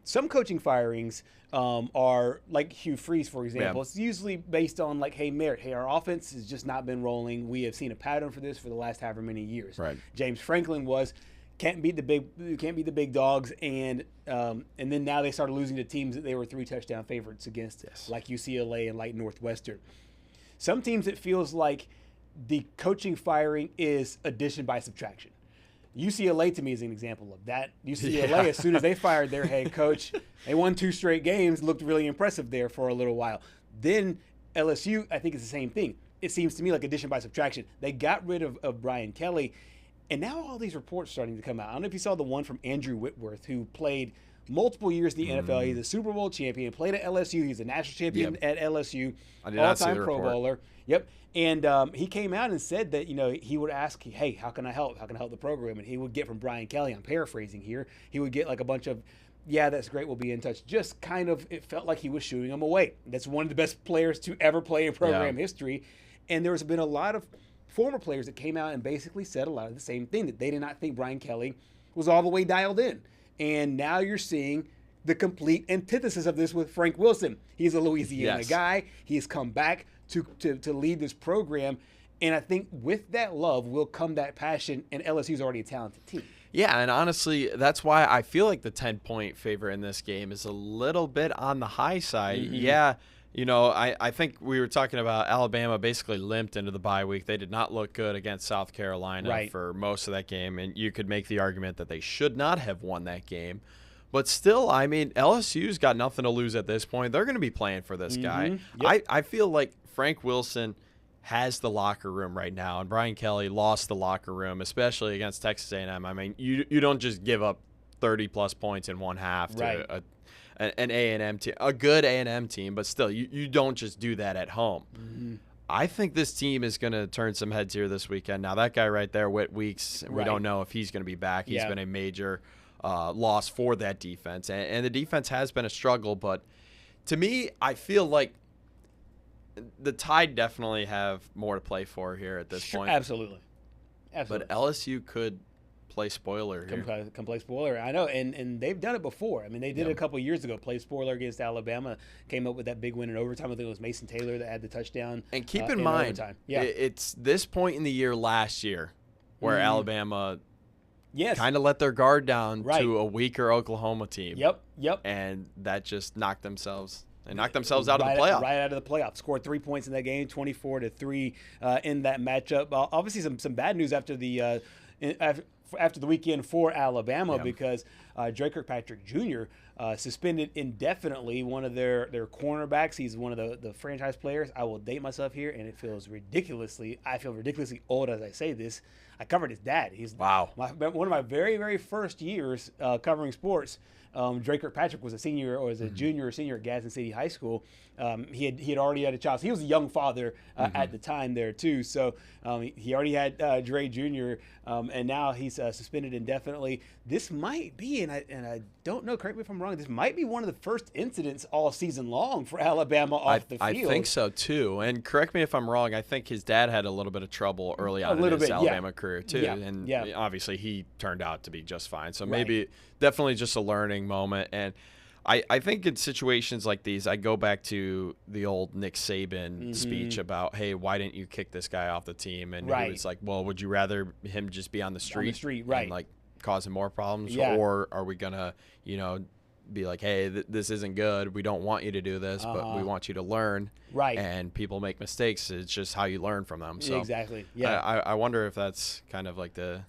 some coaching firings are like Hugh Freeze, for example. It's usually based on like, hey, merit. Hey, our offense has just not been rolling. We have seen a pattern for this for the last however many years. Right. James Franklin can't beat the big dogs, and then now they started losing to teams that they were 3 touchdown favorites against, like UCLA and like Northwestern. Some teams, it feels like the coaching firing is addition by subtraction. UCLA, to me, is an example of that. UCLA, as soon as they fired their head coach, they won 2 straight games, looked really impressive there for a little while. Then LSU, I think it's the same thing. It seems to me like addition by subtraction. They got rid of Brian Kelly, and now all these reports starting to come out. I don't know if you saw the one from Andrew Whitworth, who played multiple years in the NFL. He's a Super Bowl champion, played at LSU. He's a national champion at LSU, all-time Pro Bowler. Yep. And he came out and said that, he would ask, hey, how can I help? How can I help the program? And he would get from Brian Kelly, I'm paraphrasing here, he would get like a bunch of, yeah, that's great, we'll be in touch. Just kind of, it felt like he was shooing him away. That's one of the best players to ever play in program history. And there's been a lot of former players that came out and basically said a lot of the same thing, that they did not think Brian Kelly was all the way dialed in. And now you're seeing the complete antithesis of this with Frank Wilson. He's a Louisiana guy. He's come back to lead this program. And I think with that love will come that passion, and LSU's already a talented team. Yeah, and honestly, that's why I feel like the 10-point favorite in this game is a little bit on the high side. Yeah, I think we were talking about Alabama basically limped into the bye week. They did not look good against South Carolina for most of that game, and you could make the argument that they should not have won that game. But still, I mean, LSU's got nothing to lose at this point. They're going to be playing for this guy. I feel like Frank Wilson has the locker room right now, and Brian Kelly lost the locker room, especially against Texas A&M. I mean, you don't just give up 30-plus points in one half to an A&M team, a good A&M team, but still, you don't just do that at home. I think this team is going to turn some heads here this weekend. Now, that guy right there, Whit Weeks, we don't know if he's going to be back. He's been a major loss for that defense, and the defense has been a struggle. But to me, I feel like the Tide definitely have more to play for here at this point. Absolutely. But LSU could play spoiler here. Come play spoiler. I know, and they've done it before. I mean, they did it a couple of years ago. Played spoiler against Alabama. Came up with that big win in overtime. I think it was Mason Taylor that had the touchdown. And keep in mind, it's this point in the year last year where Alabama kind of let their guard down to a weaker Oklahoma team. Yep. And that just knocked themselves. They knocked themselves out of the playoff. Right out of the playoff. Scored 3 points in that game, 24-3 in that matchup. Obviously, some bad news after the weekend for Alabama because Dre Kirkpatrick Jr. Suspended indefinitely, one of their cornerbacks. He's one of the franchise players. I will date myself here, and I feel ridiculously old as I say this. I covered his dad. He's one of my very, very first years covering sports. Dre Kirkpatrick was a senior or was a junior or senior at Gadsden City High School. He had already had a child. So he was a young father at the time there too. So he already had Dre Jr. And now he's suspended indefinitely. This might be, and don't know, correct me if I'm wrong, this might be one of the first incidents all season long for Alabama off the field. I think so too. And correct me if I'm wrong, I think his dad had a little bit of trouble early on in his Alabama career too. Yeah. And yeah. obviously he turned out to be just fine. So maybe definitely just a learning moment. And I think in situations like these, I go back to the old Nick Saban speech about, hey, why didn't you kick this guy off the team? And he was like, well, would you rather him just be on the street? On the street, right. And like causing more problems? Yeah. Or are we going to, be like, hey, this isn't good. We don't want you to do this, but we want you to learn. Right. And people make mistakes. It's just how you learn from them. So exactly. Yeah. I wonder if that's kind of like the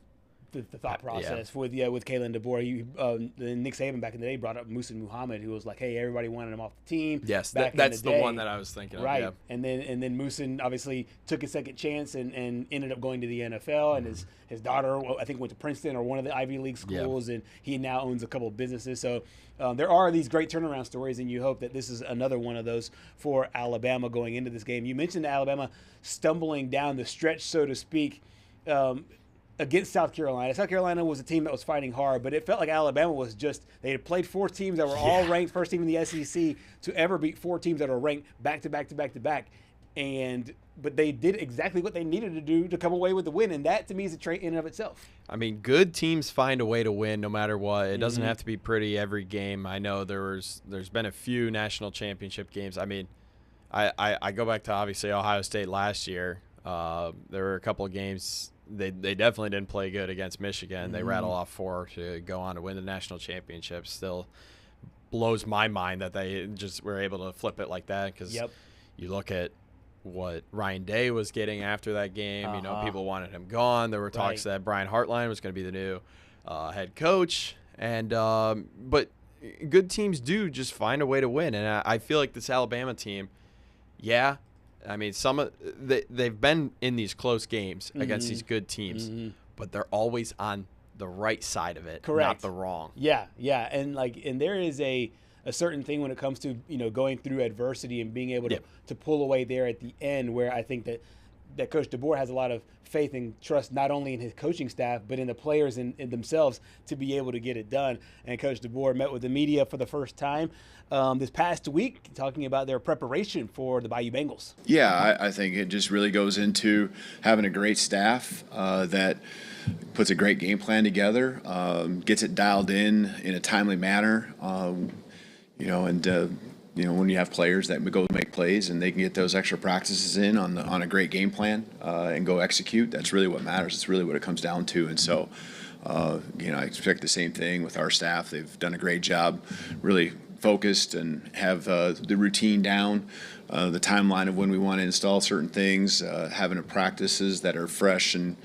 thought process with Kalen DeBoer. Nick Saban back in the day brought up Musa Muhammad, who was like, "Hey, everybody wanted him off the team." Yes, that's the one that I was thinking of. Right, yeah. and then Musa obviously took a second chance and ended up going to the NFL. And his daughter, I think, went to Princeton or one of the Ivy League schools, and he now owns a couple of businesses. So there are these great turnaround stories, and you hope that this is another one of those for Alabama going into this game. You mentioned Alabama stumbling down the stretch, so to speak. Against South Carolina. South Carolina was a team that was fighting hard, but it felt like Alabama was they had played 4 teams that were all ranked first team in the SEC to ever beat 4 teams that are ranked back to back to back to back. But they did exactly what they needed to do to come away with the win, and that to me is a trait in and of itself. I mean, good teams find a way to win no matter what. It doesn't have to be pretty every game. I know there's been a few national championship games. I mean, I go back to obviously Ohio State last year. There were a couple of games. They definitely didn't play good against Michigan. They rattle off 4 to go on to win the national championship. Still blows my mind that they just were able to flip it like that, because you look at what Ryan Day was getting after that game. People wanted him gone. There were talks that Brian Hartline was going to be the new head coach. And but good teams do just find a way to win. And I feel like this Alabama team, I mean, they've been in these close games against these good teams, but they're always on the right side of it, not the wrong. Yeah, and there is a certain thing when it comes to going through adversity and being able to pull away there at the end, where I think that Coach DeBoer has a lot of faith and trust not only in his coaching staff but in the players in themselves to be able to get it done. And Coach DeBoer met with the media for the first time this past week, talking about their preparation for the Bayou Bengals. Yeah, I think it just really goes into having a great staff that puts a great game plan together, gets it dialed in a timely manner, when you have players that go make plays and they can get those extra practices in on a great game plan and go execute, that's really what matters. It's really what it comes down to. And so, I expect the same thing with our staff. They've done a great job, really focused and have the routine down, the timeline of when we want to install certain things, having practices that are fresh and,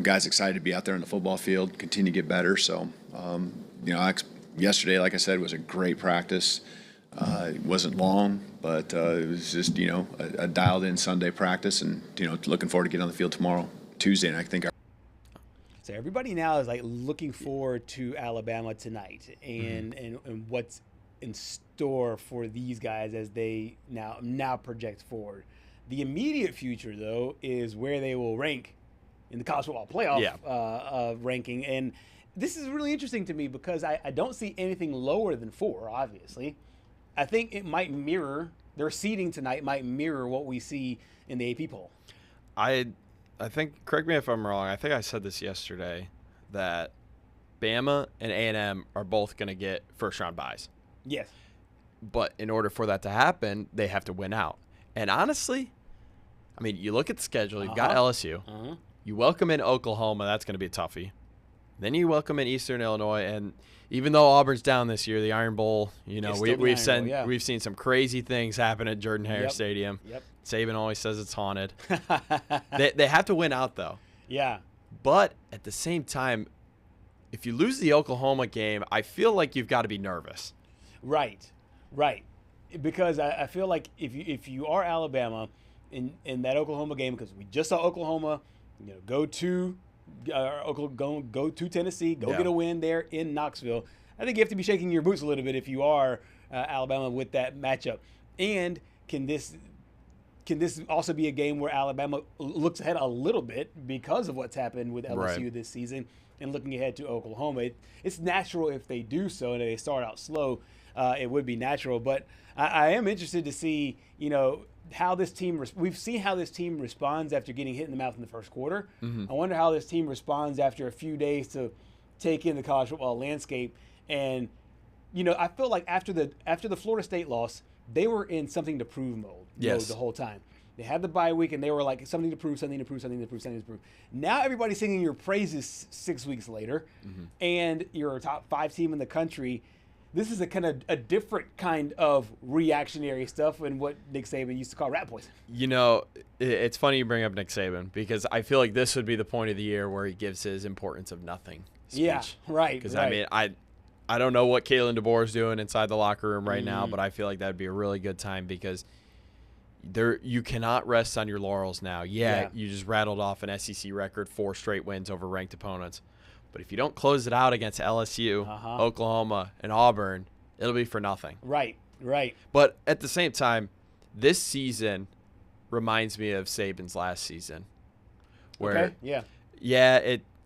guys excited to be out there on the football field, continue to get better. So, yesterday, like I said, was a great practice. It wasn't long, but it was just, a dialed-in Sunday practice, and, looking forward to getting on the field tomorrow, Tuesday, and I think. So everybody now is looking forward to Alabama tonight and what's in store for these guys as they now project forward. The immediate future, though, is where they will rank in the college football playoff ranking. And this is really interesting to me because I don't see anything lower than 4, obviously. I think it might mirror, their seeding tonight might mirror what we see in the AP poll. I think, correct me if I'm wrong, I think I said this yesterday, that Bama and A&M are both going to get first-round byes. Yes. But in order for that to happen, they have to win out. And honestly, I mean, you look at the schedule, you've got LSU. You welcome in Oklahoma, that's going to be a toughie. Then you welcome in Eastern Illinois, and even though Auburn's down this year, the Iron Bowl, we've seen some crazy things happen at Jordan-Hare Stadium. Yep. Saban always says it's haunted. They have to win out, though. Yeah. But at the same time, if you lose the Oklahoma game, I feel like you've got to be nervous. Right. Because I feel like if you are Alabama in that Oklahoma game, because we just saw Oklahoma, go to Tennessee, get a win there in Knoxville. I think you have to be shaking your boots a little bit if you are Alabama with that matchup. And can this can this also be a game where Alabama looks ahead a little bit because of what's happened with LSU this season and looking ahead to Oklahoma? It's natural if they do so and they start out slow. It would be natural. But I am interested to see, how this team we've seen how this team responds after getting hit in the mouth in the first quarter. I wonder how this team responds after a few days to take in the college football landscape. And I feel like after the Florida State loss, they were in something to prove mode the whole time. They had the bye week and they were like something to prove. Now everybody's singing your praises 6 weeks later, and you're a top 5 team in the country. This is a different kind of reactionary stuff and what Nick Saban used to call rat poison. It's funny you bring up Nick Saban because I feel like this would be the point of the year where he gives his importance of nothing speech. Yeah, right. Because I don't know what Kalen DeBoer is doing inside the locker room right now, but I feel like that would be a really good time because you cannot rest on your laurels now. Yeah, you just rattled off an SEC record, 4 straight wins over ranked opponents. But if you don't close it out against LSU, Oklahoma, and Auburn, it'll be for nothing. Right. But at the same time, this season reminds me of Saban's last season. Where,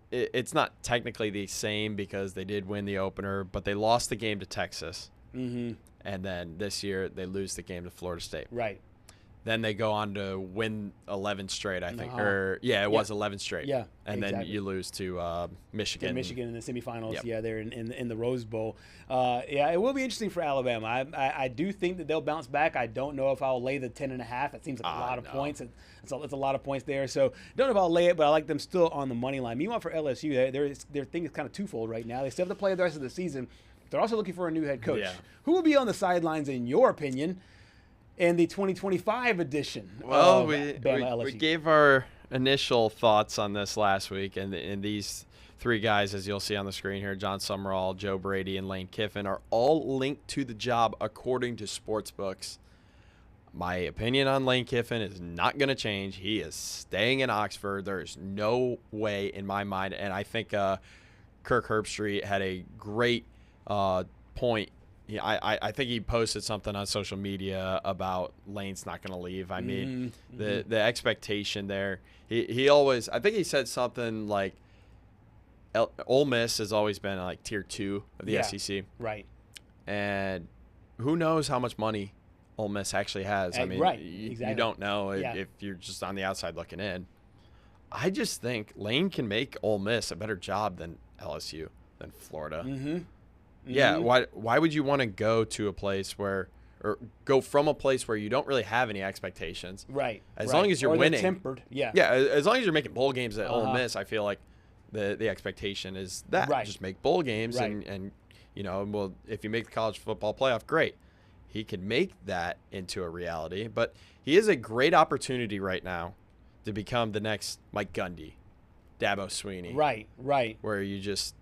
it's not technically the same because they did win the opener, but they lost the game to Texas. And then this year they lose the game to Florida State. Right. Then they go on to win 11 straight, I think. It was 11 straight. Yeah, and then you lose to Michigan. Michigan in the semifinals. Yep. Yeah, they're in the Rose Bowl. It will be interesting for Alabama. I do think that they'll bounce back. I don't know if I'll lay the 10.5. It seems like a lot of points. It's a lot of points there. So don't know if I'll lay it, but I like them still on the money line. Meanwhile, for LSU, their thing is kind of twofold right now. They still have to play the rest of the season. They're also looking for a new head coach. Yeah. Who will be on the sidelines, in your opinion, in the 2025 edition of Bama LSU? We gave our initial thoughts on this last week, and these 3 guys, as you'll see on the screen here, John Summerall, Joe Brady, and Lane Kiffin, are all linked to the job according to sportsbooks. My opinion on Lane Kiffin is not going to change. He is staying in Oxford. There's no way in my mind, and I think Kirk Herbstreit had a great point. Yeah, I think he posted something on social media about Lane's not going to leave. I mean, the expectation there. He always, I think he said something like, Ole Miss has always been like tier 2 of the SEC. Right. And who knows how much money Ole Miss actually has. I mean, you don't know if you're just on the outside looking in. I just think Lane can make Ole Miss a better job than LSU, than Florida. Yeah, why would you want to go to a place or go from a place where you don't really have any expectations? Right. As long as you're winning. Tempered. Yeah. Yeah, as long as you're making bowl games at Ole Miss, I feel like the expectation is that. Right. Just make bowl games and well, if you make the college football playoff, great. He could make that into a reality, but he has a great opportunity right now to become the next Mike Gundy, Dabo Swinney. Right. Where you just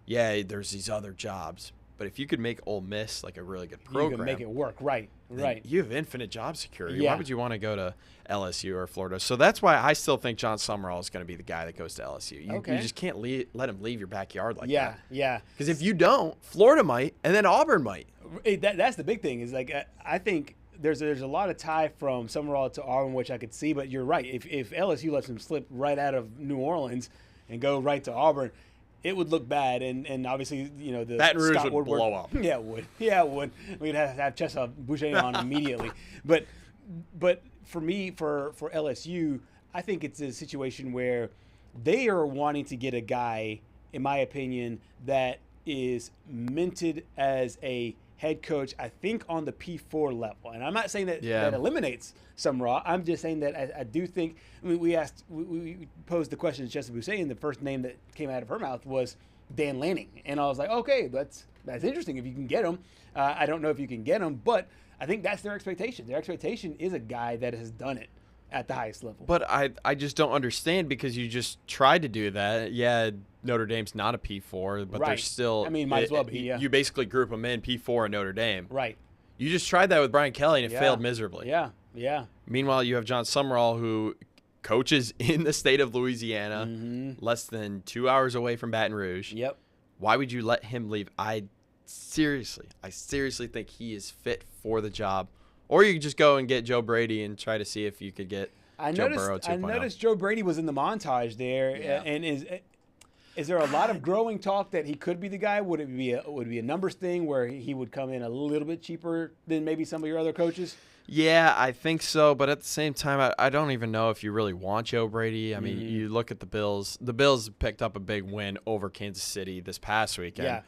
there's these other jobs. But if you could make Ole Miss like a really good program. You can make it work. Right. You have infinite job security. Yeah. Why would you want to go to LSU or Florida? So that's why I still think John Summerall is going to be the guy that goes to LSU. You just can't let him leave your backyard like that. Yeah. Because if you don't, Florida might, and then Auburn might. That's the big thing is like I think there's a lot of tie from Summerall to Auburn, which I could see. But you're right. If LSU lets him slip right out of New Orleans and go right to Auburn, it would look bad, and obviously, the Baton Rouge Scott would blow up. Yeah, it would. Yeah, it would. We'd have to have Chesa Boucher on immediately. But for me, for LSU, I think it's a situation where they are wanting to get a guy, in my opinion, that is minted as a head coach, I think, on the P4 level. And I'm not saying that eliminates Summerall. I'm just saying that I do think, we posed the question to Chesa Boucher, and the first name that came out of her mouth was Dan Lanning. And I was like, okay, that's interesting if you can get him. I don't know if you can get him, but I think that's their expectation. Their expectation is a guy that has done it at the highest level. But I just don't understand because you just tried to do that. Yeah, Notre Dame's not a P4, but they're still. I mean, might as well be. Yeah. You basically group them in P4 and Notre Dame. Right. You just tried that with Brian Kelly and it failed miserably. Yeah. Meanwhile, you have John Summerall, who coaches in the state of Louisiana, less than 2 hours away from Baton Rouge. Yep. Why would you let him leave? I seriously think he is fit for the job Or you could just go and get Joe Brady and try to see if you could get Joe Burrow 2.0. I noticed Joe Brady was in the montage there, and is there a lot of growing talk that he could be the guy? Would it be a numbers thing where he would come in a little bit cheaper than maybe some of your other coaches? Yeah, I think so. But at the same time, I don't even know if you really want Joe Brady. I mean, you look at the Bills. The Bills picked up a big win over Kansas City this past weekend. Yeah.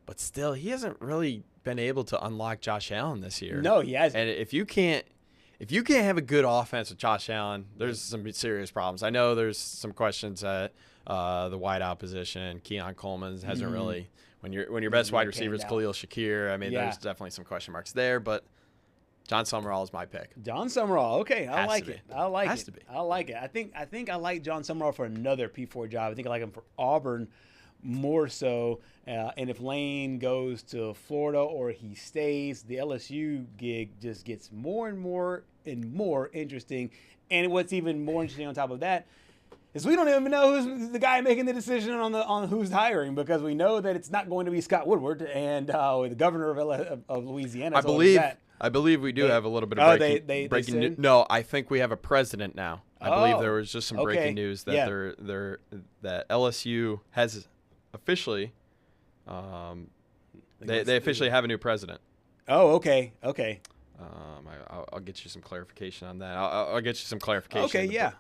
But still, he hasn't really been able to unlock Josh Allen this year. No, he hasn't. And if you can't have a good offense with Josh Allen, there's some serious problems. I know there's some questions at the wideout position. Keon Coleman hasn't really when your best wide receiver is Khalil Shakir. I mean, there's definitely some question marks there. But John Summerall is my pick. John Summerall, okay, I like it. I like it. I like it. I think I like John Summerall for another P4 job. I think I like him for Auburn more so. And if Lane goes to Florida or he stays, the LSU gig just gets more and more interesting. And what's even more interesting on top of that is we don't even know who's the guy making the decision on who's hiring, because we know that it's not going to be Scott Woodward and the governor of Louisiana. I believe we do have a little bit of breaking news. No, I think we have a president now. I believe there was just some breaking news that that LSU has officially they officially have a new president. Oh, okay. I'll get you some clarification on that. I'll get you some clarification. Okay, yeah.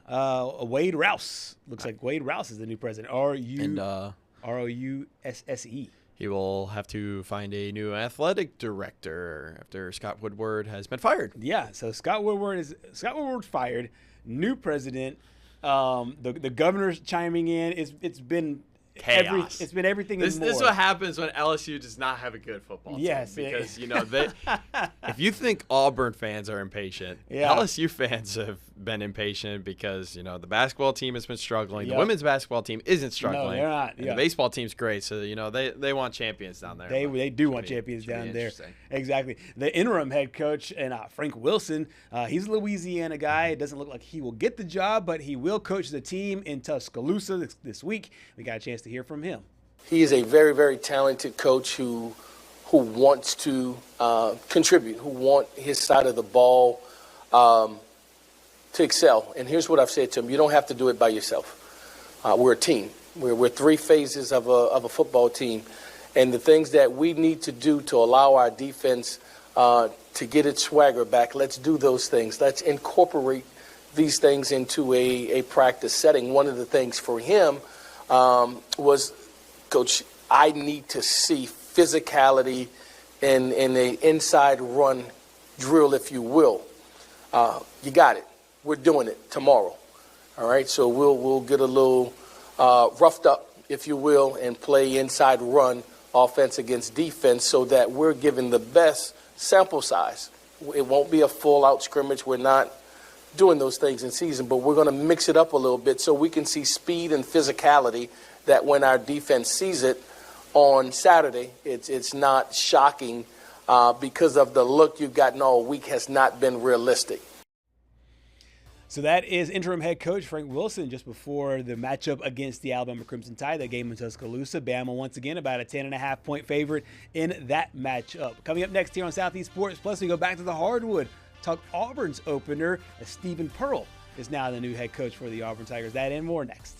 Wade Rouse. Looks like Wade Rouse is the new president. R-O-U-S-S-E. He will have to find a new athletic director after Scott Woodward has been fired. Yeah, so Scott Woodward's fired. New president. The governor's chiming in. It's been chaos. It's been everything and more. This is what happens when LSU does not have a good football team. Yes, because if you think Auburn fans are impatient, LSU fans have been impatient because the basketball team has been struggling. The women's basketball team isn't struggling. No, they're not. The baseball team's great, so they want champions down there. They do want champions down there. Exactly. The interim head coach and Frank Wilson, he's a Louisiana guy. It doesn't look like he will get the job, but he will coach the team in Tuscaloosa this week. We got a chance to hear from him. He is a very, very talented coach who wants to contribute, who want his side of the ball to excel. And here's what I've said to him: you don't have to do it by yourself. We're a team. We're three phases of a football team, and the things that we need to do to allow our defense to get its swagger back, let's do those things. Let's incorporate these things into a practice setting. One of the things for him was, Coach, I need to see physicality in an inside run drill, if you will. You got it. We're doing it tomorrow. All right, so we'll get a little roughed up, if you will, and play inside run offense against defense so that we're given the best sample size. It won't be a full-out scrimmage. We're not doing those things in season, but we're going to mix it up a little bit so we can see speed and physicality that when our defense sees it on Saturday, it's not shocking because of the look you've gotten all week has not been realistic. So that is interim head coach Frank Wilson just before the matchup against the Alabama Crimson Tide, that game in Tuscaloosa. Bama once again about a 10.5-point favorite in that matchup. Coming up next here on Southeast Sports Plus, we go back to the hardwood, talk Auburn's opener, as Stephen Pearl is now the new head coach for the Auburn Tigers. That and more next.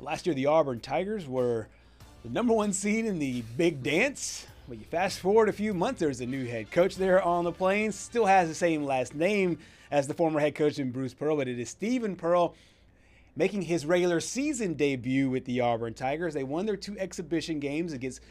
Last year, the Auburn Tigers were the #1 seed in the Big Dance. But you fast forward a few months, there's a new head coach there on the Plains. Still has the same last name as the former head coach in Bruce Pearl, but it is Stephen Pearl making his regular season debut with the Auburn Tigers. They won their 2 exhibition games against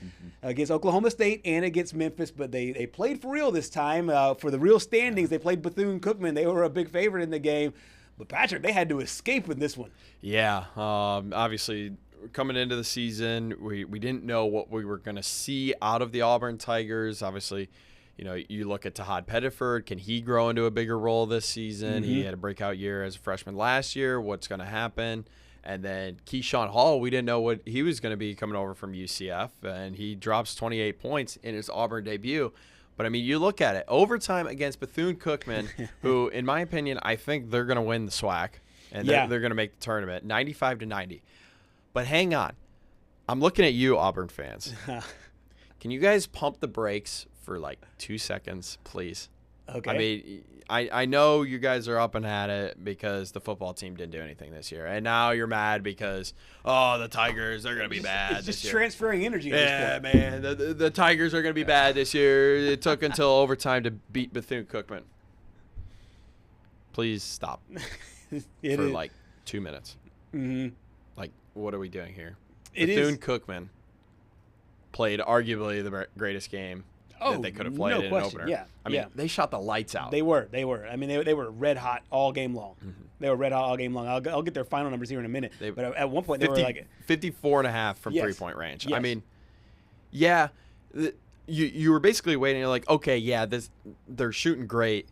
Oklahoma State and against Memphis, but they played for real this time. For the real standings, they played Bethune-Cookman. They were a big favorite in the game. But, Patrick, they had to escape with this one. Yeah, obviously coming into the season, we didn't know what we were going to see out of the Auburn Tigers. Obviously, you look at Tahad Pettiford. Can he grow into a bigger role this season? He had a breakout year as a freshman last year. What's going to happen? And then Keyshawn Hall, we didn't know what he was going to be coming over from UCF, and he drops 28 points in his Auburn debut. But, I mean, you look at it. Overtime against Bethune-Cookman, who, in my opinion, I think they're going to win the SWAC, and they're going to make the tournament, 95-90. But hang on. I'm looking at you, Auburn fans. Can you guys pump the brakes for, 2 seconds, please? Okay. I mean, I know you guys are up and at it because the football team didn't do anything this year. And now you're mad because, the Tigers, they're going to be bad it's this just year. Transferring energy. Yeah, man. The Tigers are going to be bad this year. It took until overtime to beat Bethune-Cookman. Please stop for 2 minutes. Mm-hmm. What are we doing here? It Bethune-Cookman played arguably the greatest game that they could have played in an opener. Yeah, I mean, they shot the lights out. They were. I mean, they were red hot all game long. Mm-hmm. They were red hot all game long. I'll get their final numbers here in a minute. But at one point, they were 54.5 from three-point range. Yes. I mean, yeah, you were basically waiting. You're like, okay, yeah, they're shooting great,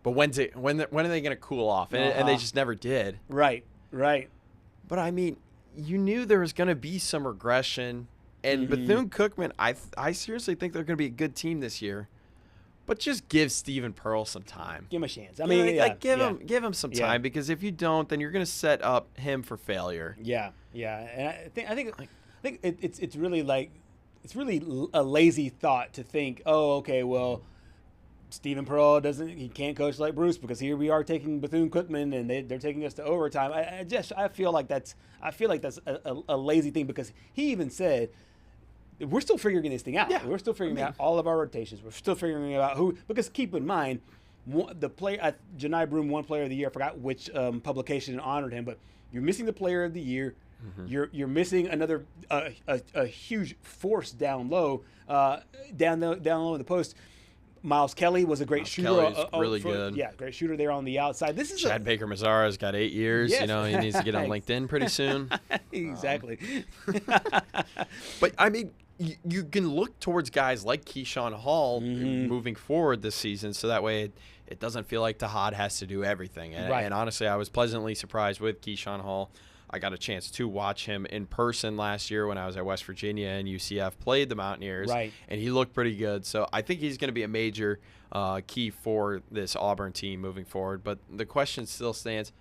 but when are they going to cool off? And they just never did. Right. But I mean, you knew there was going to be some regression. And Bethune-Cookman, I seriously think they're going to be a good team this year. But just give Stephen Pearl some time. Give him a chance. I mean, give him some time because if you don't, then you're going to set up him for failure. Yeah. And I think it's really it's really a lazy thought to think, okay, well, Stephen Pearl he can't coach like Bruce because here we are taking Bethune-Cookman and they're taking us to overtime. I feel like that's a lazy thing because he even said we're still figuring this thing out. Yeah. We're still figuring out all of our rotations. We're still figuring out who, because keep in mind Janai Broom won Player of the Year. I forgot which publication honored him, but you're missing the Player of the Year. Mm-hmm. You're missing another a huge force down low in the post. Miles Kelly was a great shooter. Kelly's really good. Yeah, great shooter there on the outside. This is Chad Baker-Mazara's got 8 years. Yes. He needs to get on LinkedIn pretty soon. Exactly. But, I mean, you can look towards guys like Keyshawn Hall moving forward this season so that way it doesn't feel like Tahad has to do everything. And honestly, I was pleasantly surprised with Keyshawn Hall. I got a chance to watch him in person last year when I was at West Virginia and UCF played the Mountaineers. Right. And he looked pretty good. So I think he's going to be a major key for this Auburn team moving forward. But the question still stands,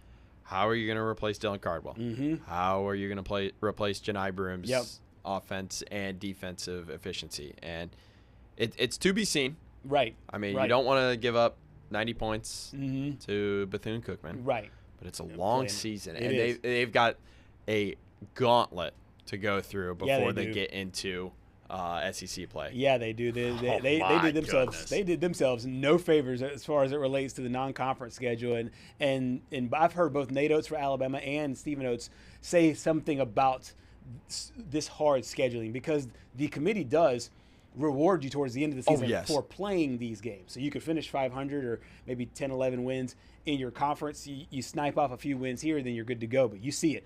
how are you going to replace Dylan Cardwell? Mm-hmm. How are you going to replace Janai Broom's offense and defensive efficiency? And it's to be seen. Right. I mean, you don't want to give up 90 points to Bethune-Cookman. Right. But it's a long season, and they've got a gauntlet to go through before they get into SEC play. Yeah, they do. They did themselves no favors as far as it relates to the non-conference schedule. And I've heard both Nate Oates for Alabama and Stephen Oates say something about this hard scheduling because the committee does reward you towards the end of the season for playing these games. So you could finish 500 or maybe 10, 11 wins in your conference. You snipe off a few wins here, then you're good to go. But you see it.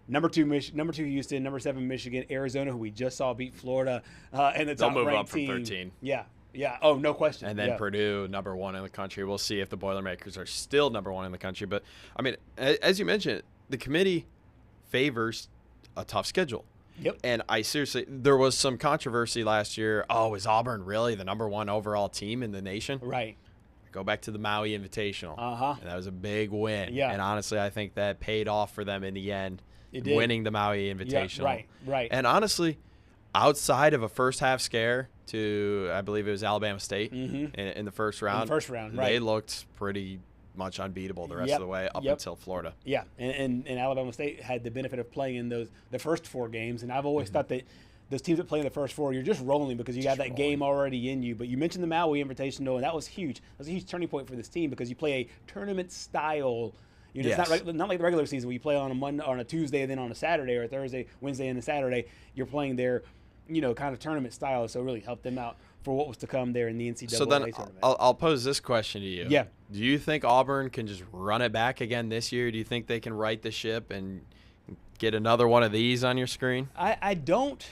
Number 2 Houston, number 7 Michigan, Arizona, who we just saw beat Florida, and the top They'll move ranked up from team. 13. Yeah. Oh, no question. And then Purdue, number 1 in the country. We'll see if the Boilermakers are still number 1 in the country. But, I mean, as you mentioned, the committee favors a tough schedule. Yep. And there was some controversy last year. Oh, is Auburn really the number 1 overall team in the nation? Right. Go back to the Maui Invitational. And that was a big win. Yeah. And honestly, I think that paid off for them in the end, winning the Maui Invitational. Yeah, right. And honestly, outside of a first half scare to, I believe it was Alabama State in the first round. Right. They looked pretty much unbeatable the rest of the way up until Florida. Yeah, and Alabama State had the benefit of playing in the first 4 games, and I've always thought that those teams that play in the first 4, you're just rolling because you got that game already in you. But you mentioned the Maui Invitational, and that was huge. That was a huge turning point for this team because you play a tournament style. It's not like the regular season where you play on a Monday, on a Tuesday, and then on a Saturday, or a Thursday, Wednesday, and a Saturday. You're playing their, kind of tournament style. So it really helped them out for what was to come there in the NCAA tournament. I'll pose this question to you. Yeah. Do you think Auburn can just run it back again this year? Do you think they can right the ship and get another one of these on your screen? I don't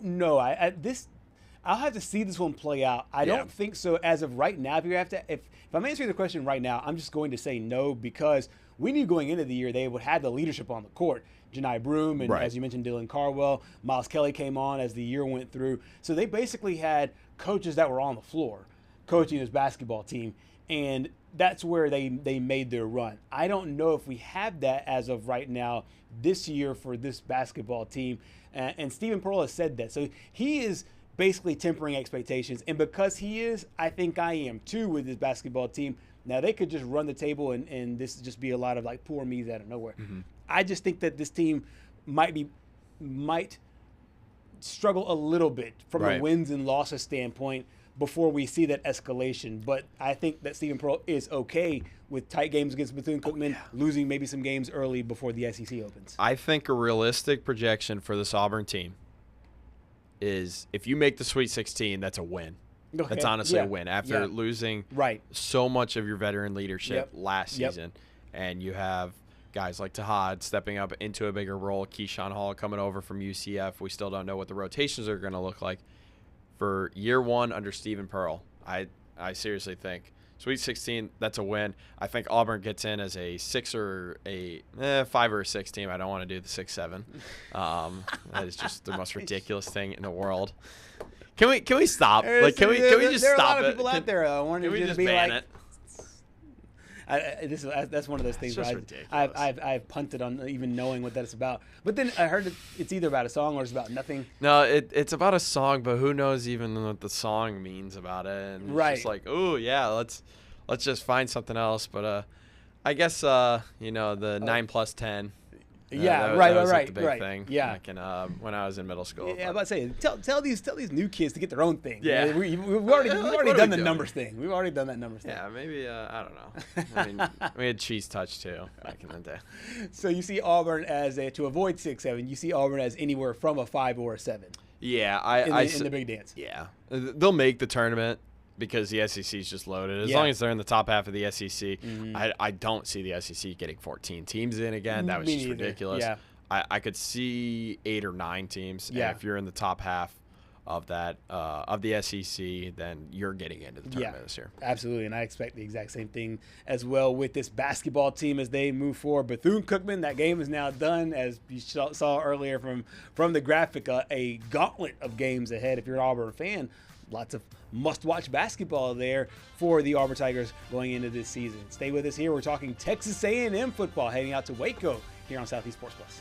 know. I'll have to see this one play out. I don't think so as of right now. If I'm answering the question right now, I'm just going to say no because we knew going into the year they would have the leadership on the court. Janai Broome and, as you mentioned, Dylan Carwell. Miles Kelly came on as the year went through. So they basically had coaches that were on the floor coaching this basketball team, and that's where they made their run. I don't know if we have that as of right now this year for this basketball team. And Stephen Pearl has said that. So he is basically tempering expectations. And because he is, I think I am too with this basketball team. Now, they could just run the table and this just be a lot of like poor me's out of nowhere. I just think that this team might struggle a little bit from a wins and losses standpoint before we see that escalation. But I think that Stephen Pearl is okay with tight games against Bethune-Cookman, losing maybe some games early before the SEC opens. I think a realistic projection for this Auburn team is if you make the Sweet 16, that's a win. Okay. That's honestly a win after losing so much of your veteran leadership last season. And you have guys like Gerhard stepping up into a bigger role, Keyshawn Hall coming over from UCF. We still don't know what the rotations are going to look like. For year 1 under Stephen Pearl, I seriously think Sweet 16, that's a win. I think Auburn gets in as a 6 or a 5 or a 6 team. I don't want to do the 6-7. That is just the most ridiculous thing in the world. Can we stop? Like, can we just stop it? There are a lot of people out there wanting we to just be ban like. That's one of those things where I've punted on even knowing what that's about. But then I heard it's either about a song or it's about nothing. No, it's about a song, but who knows even what the song means about it? And it's just like, oh yeah, let's just find something else. But I guess the 9+10. Yeah, that was like the big thing. Yeah, back in, when I was in middle school. Yeah, I'm about to say, tell these new kids to get their own thing. Yeah, we've already done the numbers thing. We've already done that numbers thing. Yeah, maybe I don't know. I mean, we had cheese touch too back in the day. So you see Auburn as to avoid 6-7. You see Auburn as anywhere from a 5 or a 7. Yeah, in the big dance. Yeah, they'll make the tournament because the SEC is just loaded. As long as they're in the top half of the SEC, I don't see the SEC getting 14 teams in again. That was just ridiculous. Yeah. I could see 8 or 9 teams. Yeah. And if you're in the top half of that of the SEC, then you're getting into the tournament this year. Absolutely, and I expect the exact same thing as well with this basketball team as they move forward. Bethune-Cookman, that game is now done, as you saw earlier from the graphic. A gauntlet of games ahead if you're an Auburn fan. Lots of must-watch basketball there for the Auburn Tigers going into this season. Stay with us here. We're talking Texas A&M football heading out to Waco here on Southeast Sports Plus.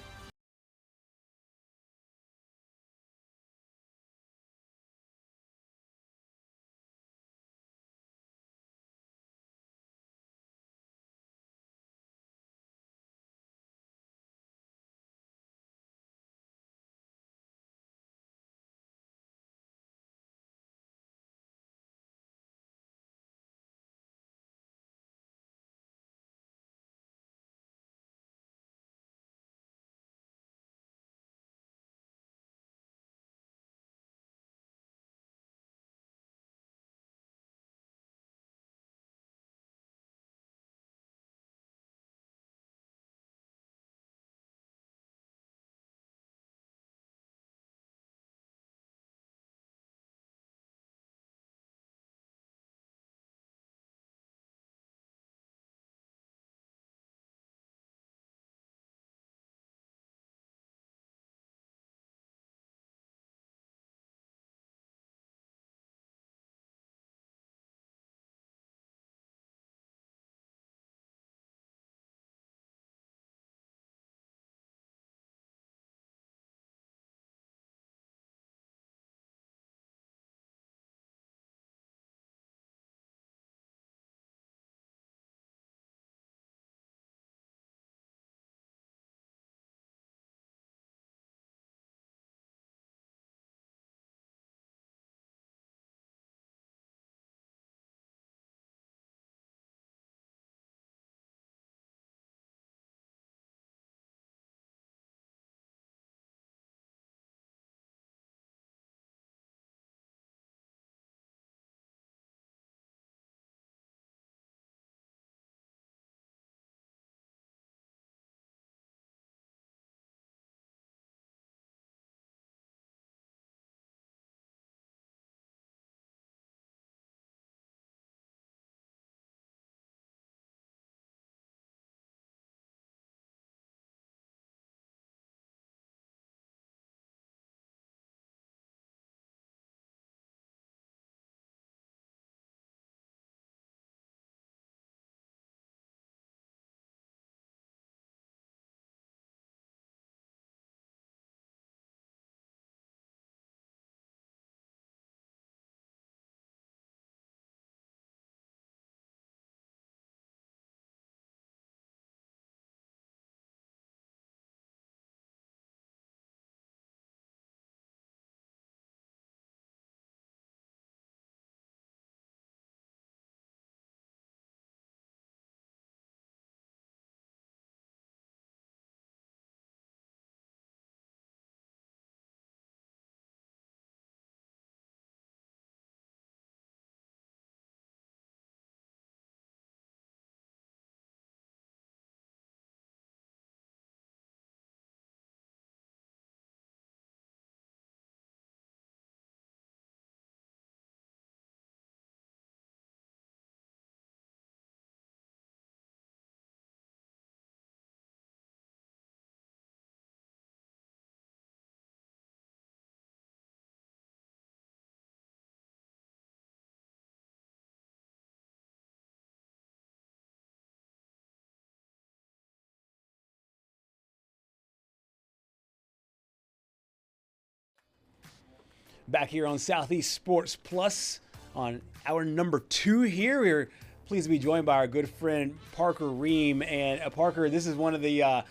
back here on Southeast Sports Plus on hour number 2 here. We're pleased to be joined by our good friend Parker Ream. And Parker, this is one of the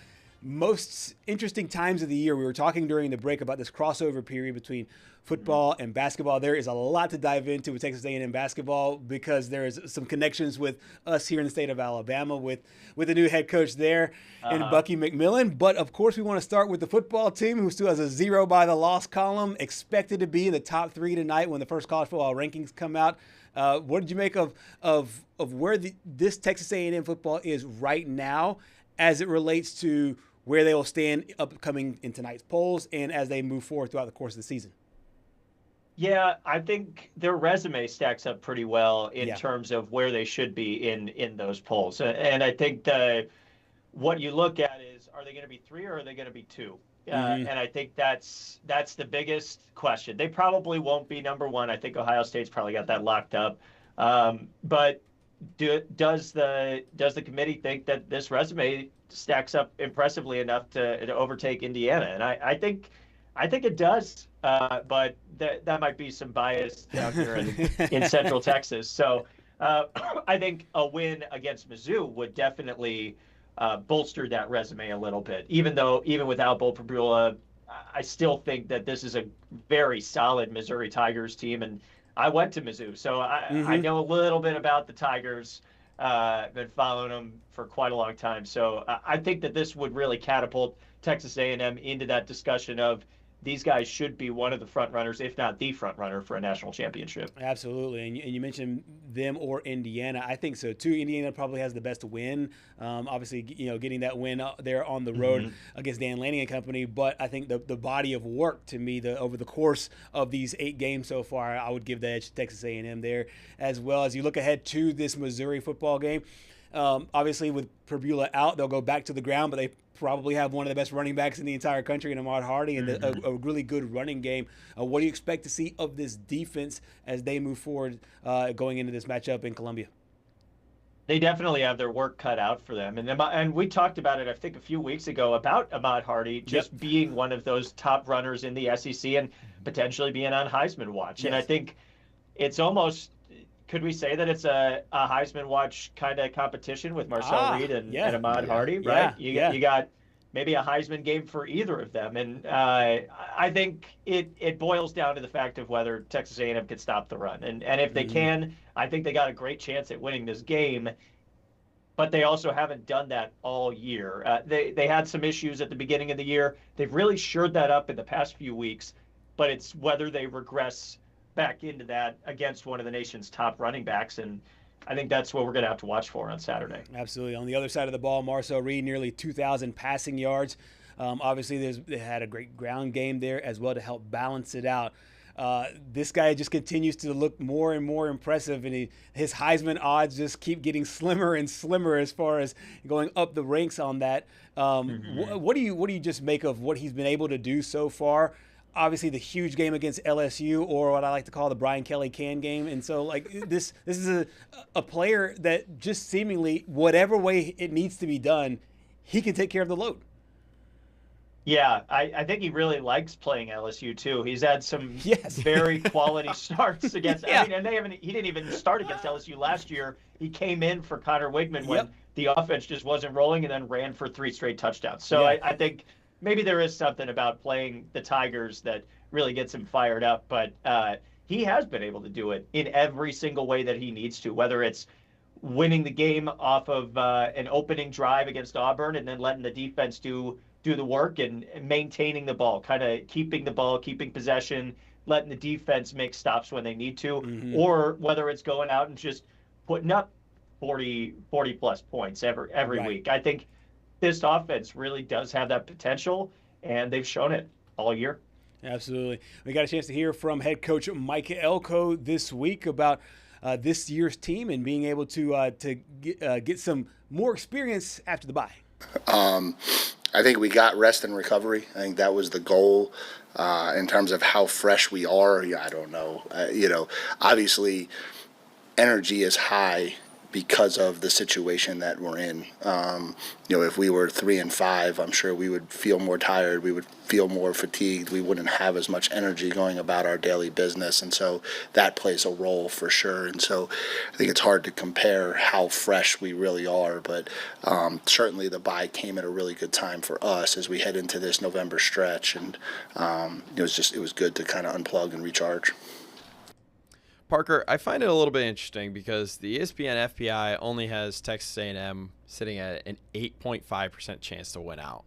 most interesting times of the year. We were talking during the break about this crossover period between football and basketball. There is a lot to dive into with Texas A&M basketball because there is some connections with us here in the state of Alabama with the new head coach there and Bucky McMillan. But of course, we want to start with the football team, who still has a 0 by the loss column, expected to be in the top 3 tonight when the first college football rankings come out. What did you make of where this Texas A&M football is right now as it relates to where they will stand upcoming in tonight's polls and as they move forward throughout the course of the season? Yeah, I think their resume stacks up pretty well in terms of where they should be in those polls. And I think what you look at is, are they going to be 3 or are they going to be 2? And I think that's the biggest question. They probably won't be number 1. I think Ohio State's probably got that locked up. But does the committee think that this resume stacks up impressively enough to overtake Indiana? And I think it does. But that might be some bias down here in Central Texas. So I think a win against Mizzou would definitely bolster that resume a little bit. Even without Bo Pribula, I still think that this is a very solid Missouri Tigers team. And I went to Mizzou, so I know a little bit about the Tigers. Been following them for quite a long time. So I think that this would really catapult Texas A&M into that discussion of these guys should be one of the front runners, if not the front runner, for a national championship. Absolutely. And you mentioned them or Indiana. I think so too. Indiana probably has the best win. Obviously, getting that win there on the road against Dan Lanning and company. But I think the body of work, to me, over the course of these 8 games so far, I would give the edge to Texas A&M there, as well as you look ahead to this Missouri football game. Obviously, with Pribula out, they'll go back to the ground, but they probably have one of the best running backs in the entire country in Ahmad Hardy and a really good running game. What do you expect to see of this defense as they move forward going into this matchup in Columbia? They definitely have their work cut out for them. And we talked about it, I think, a few weeks ago about Ahmad Hardy just being one of those top runners in the SEC and potentially being on Heisman watch. And I think it's almost – could we say that it's a Heisman watch kind of competition with Marcel Reed and Ahmad Hardy, right? You got maybe a Heisman game for either of them. And I think it boils down to the fact of whether Texas A&M can stop the run. And if they can, I think they got a great chance at winning this game. But they also haven't done that all year. They had some issues at the beginning of the year. They've really shored that up in the past few weeks. But it's whether they regress back into that against one of the nation's top running backs, and I think that's what we're going to have to watch for on Saturday. Absolutely. On the other side of the ball, Marcel Reed, nearly 2,000 passing yards. Obviously, they had a great ground game there as well to help balance it out. This guy just continues to look more and more impressive, and his Heisman odds just keep getting slimmer and slimmer as far as going up the ranks on that. What do you just make of what he's been able to do so far? Obviously, the huge game against LSU, or what I like to call the Brian Kelly can game. And so, this is a player that just seemingly, whatever way it needs to be done, he can take care of the load. Yeah, I think he really likes playing LSU too. He's had some very quality starts against. I mean, and he didn't even start against LSU last year. He came in for Connor Wigman when the offense just wasn't rolling, and then ran for 3 straight touchdowns. So I think maybe there is something about playing the Tigers that really gets him fired up, but he has been able to do it in every single way that he needs to, whether it's winning the game off of an opening drive against Auburn and then letting the defense do the work and maintaining the ball, kind of keeping the ball, keeping possession, letting the defense make stops when they need to, or whether it's going out and just putting up 40 plus points every week. I think this offense really does have that potential, and they've shown it all year. Absolutely. We got a chance to hear from head coach Mike Elko this week about this year's team and being able to get some more experience after the bye. I think we got rest and recovery. I think that was the goal in terms of how fresh we are. I don't know. Obviously, energy is high because of the situation that we're in. If we were 3-5, I'm sure we would feel more tired. We would feel more fatigued. We wouldn't have as much energy going about our daily business. And so that plays a role for sure. And so I think it's hard to compare how fresh we really are. But certainly the bye came at a really good time for us as we head into this November stretch. And it was good to kind of unplug and recharge. Parker, I find it a little bit interesting because the ESPN FPI only has Texas A&M sitting at an 8.5% chance to win out.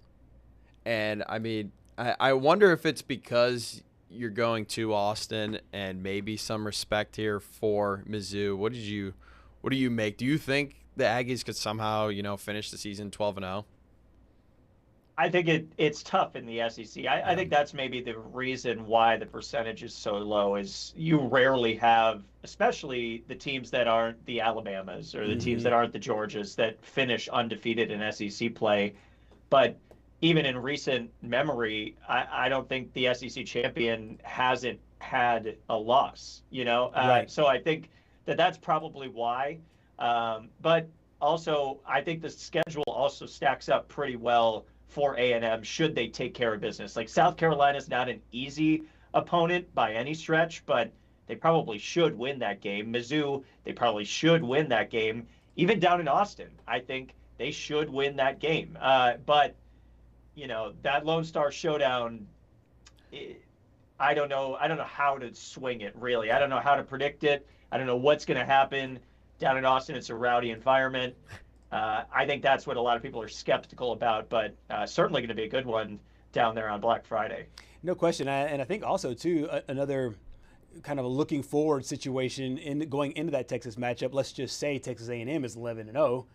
And, I mean, I wonder if it's because you're going to Austin and maybe some respect here for Mizzou. What do you make? Do you think the Aggies could somehow, finish the season 12-0? I think it's tough in the SEC. I think that's maybe the reason why the percentage is so low is you rarely have, especially the teams that aren't the Alabamas or the teams that aren't the Georgias that finish undefeated in SEC play. But even in recent memory, I don't think the SEC champion hasn't had a loss, Right. So I think that's probably why. But also, I think the schedule also stacks up pretty well for A&M should they take care of business. Like South Carolina's not an easy opponent by any stretch, but they probably should win that game. Mizzou, they probably should win that game. Even down in Austin, I think they should win that game. But, that Lone Star Showdown, I don't know how to swing it, really. I don't know how to predict it. I don't know what's going to happen. Down in Austin, it's a rowdy environment. I think that's what a lot of people are skeptical about, but certainly going to be a good one down there on Black Friday. No question. And I think also, too, another kind of a looking forward situation going into that Texas matchup. Let's just say Texas A&M is 11-0,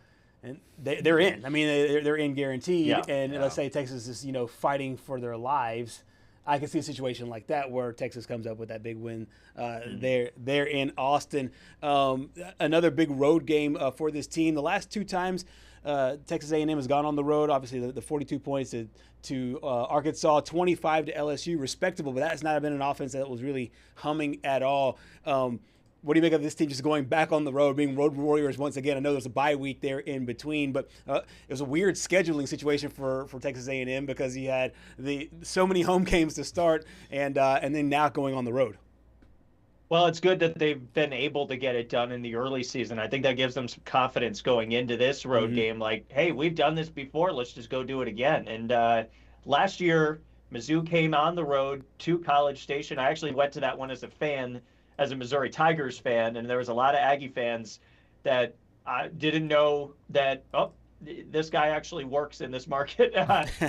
and they're in. I mean, they're in guaranteed. Yeah. And let's say Texas is, fighting for their lives. I can see a situation like that where Texas comes up with that big win. They're in Austin. Another big road game for this team. The last two times Texas A&M has gone on the road, obviously the 42 points to Arkansas, 25 to LSU, respectable, but that's not been an offense that was really humming at all. What do you make of this team just going back on the road, being road warriors once again? I know there's a bye week there in between, but it was a weird scheduling situation for Texas A&M because you had so many home games to start and then now going on the road. Well, it's good that they've been able to get it done in the early season. I think that gives them some confidence going into this road game. Like, hey, we've done this before. Let's just go do it again. And last year, Mizzou came on the road to College Station. I actually went to that one as a fan, as a Missouri Tigers fan, and there was a lot of Aggie fans that didn't know that, this guy actually works in this market.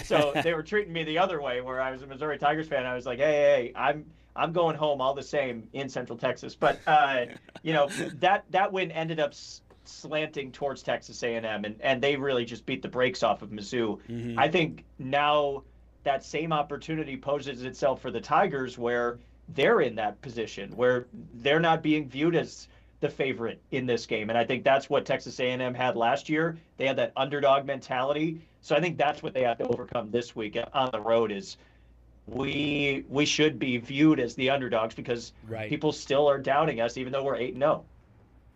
So they were treating me the other way, where I was a Missouri Tigers fan. I was like, hey, I'm going home all the same in Central Texas. But, that win ended up slanting towards Texas A&M, and they really just beat the brakes off of Mizzou. I think now that same opportunity poses itself for the Tigers, where they're in that position where they're not being viewed as the favorite in this game. And I think that's what Texas A&M had last year. They had that underdog mentality. So I think that's what they have to overcome this week on the road is we should be viewed as the underdogs because people still are doubting us, even though we're 8-0.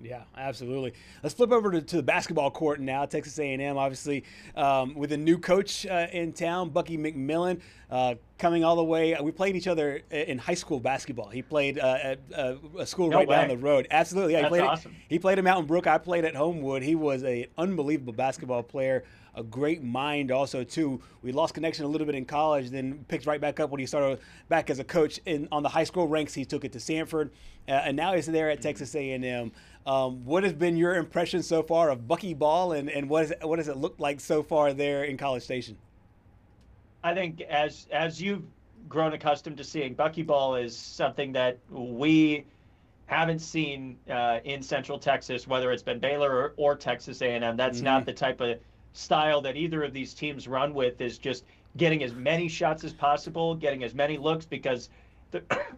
Yeah, absolutely. Let's flip over to the basketball court now. Texas A&M, obviously, with a new coach in town, Bucky McMillan, coming all the way. We played each other in high school basketball. He played at a school down the road. Absolutely. Yeah, That's awesome. He played at Mountain Brook. I played at Homewood. He was an unbelievable basketball player, a great mind also, too. We lost connection a little bit in college, then picked right back up when he started back as a coach on the high school ranks. He took it to Sanford, and now he's there at Texas A&M. What has been your impression so far of Bucky Ball, and what does it look like so far there in College Station? I think as you've grown accustomed to seeing, Bucky Ball is something that we haven't seen in Central Texas, whether it's been Baylor or Texas A&M. That's not the type of style that either of these teams run with, is just getting as many shots as possible, getting as many looks, because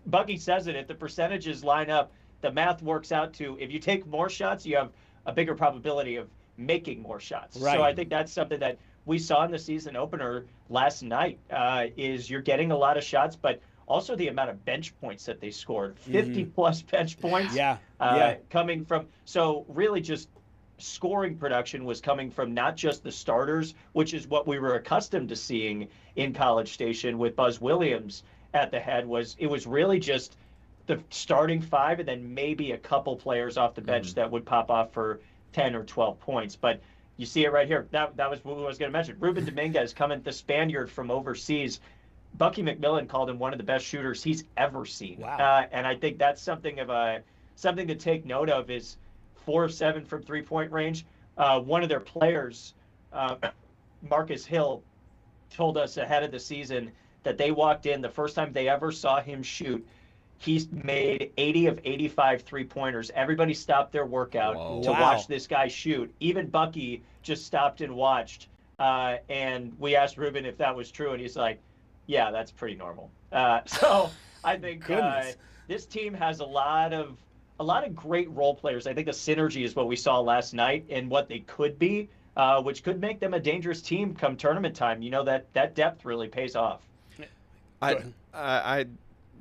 Bucky says it, if the percentages line up, the math works out to if you take more shots, you have a bigger probability of making more shots. Right. So I think that's something that we saw in the season opener last night, is you're getting a lot of shots, but also the amount of bench points that they scored, 50-plus bench points coming from. So really just scoring production was coming from not just the starters, which is what we were accustomed to seeing in College Station with Buzz Williams at the head. It was really just the starting five and then maybe a couple players off the bench that would pop off for 10 or 12 points. But you see it right here. That was what I was going to mention. Ruben Dominguez coming, the Spaniard from overseas. Bucky McMillan called him one of the best shooters he's ever seen. Wow. And I think that's something to take note of is 4 of 7 from three-point range. One of their players, Marcus Hill, told us ahead of the season that they walked in, the first time they ever saw him shoot, he's made 80 of 85 three-pointers. Everybody stopped their workout to watch this guy shoot. Even Bucky just stopped and watched. And we asked Ruben if that was true, and he's like, yeah, that's pretty normal. So I think this team has a lot of great role players. I think the synergy is what we saw last night and what they could be, which could make them a dangerous team come tournament time. You know, that depth really pays off. I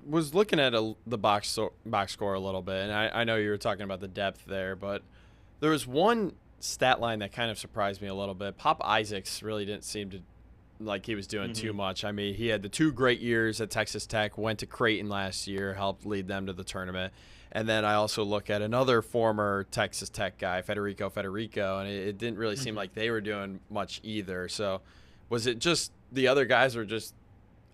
was looking at the box score a little bit, and I know you were talking about the depth there, but there was one stat line that kind of surprised me a little bit. Pop Isaacs really didn't seem to like he was doing too much. I mean, he had the 2 great years at Texas Tech, went to Creighton last year, helped lead them to the tournament. And then I also look at another former Texas Tech guy, Federico, and it didn't really seem like they were doing much either. So was it just the other guys were just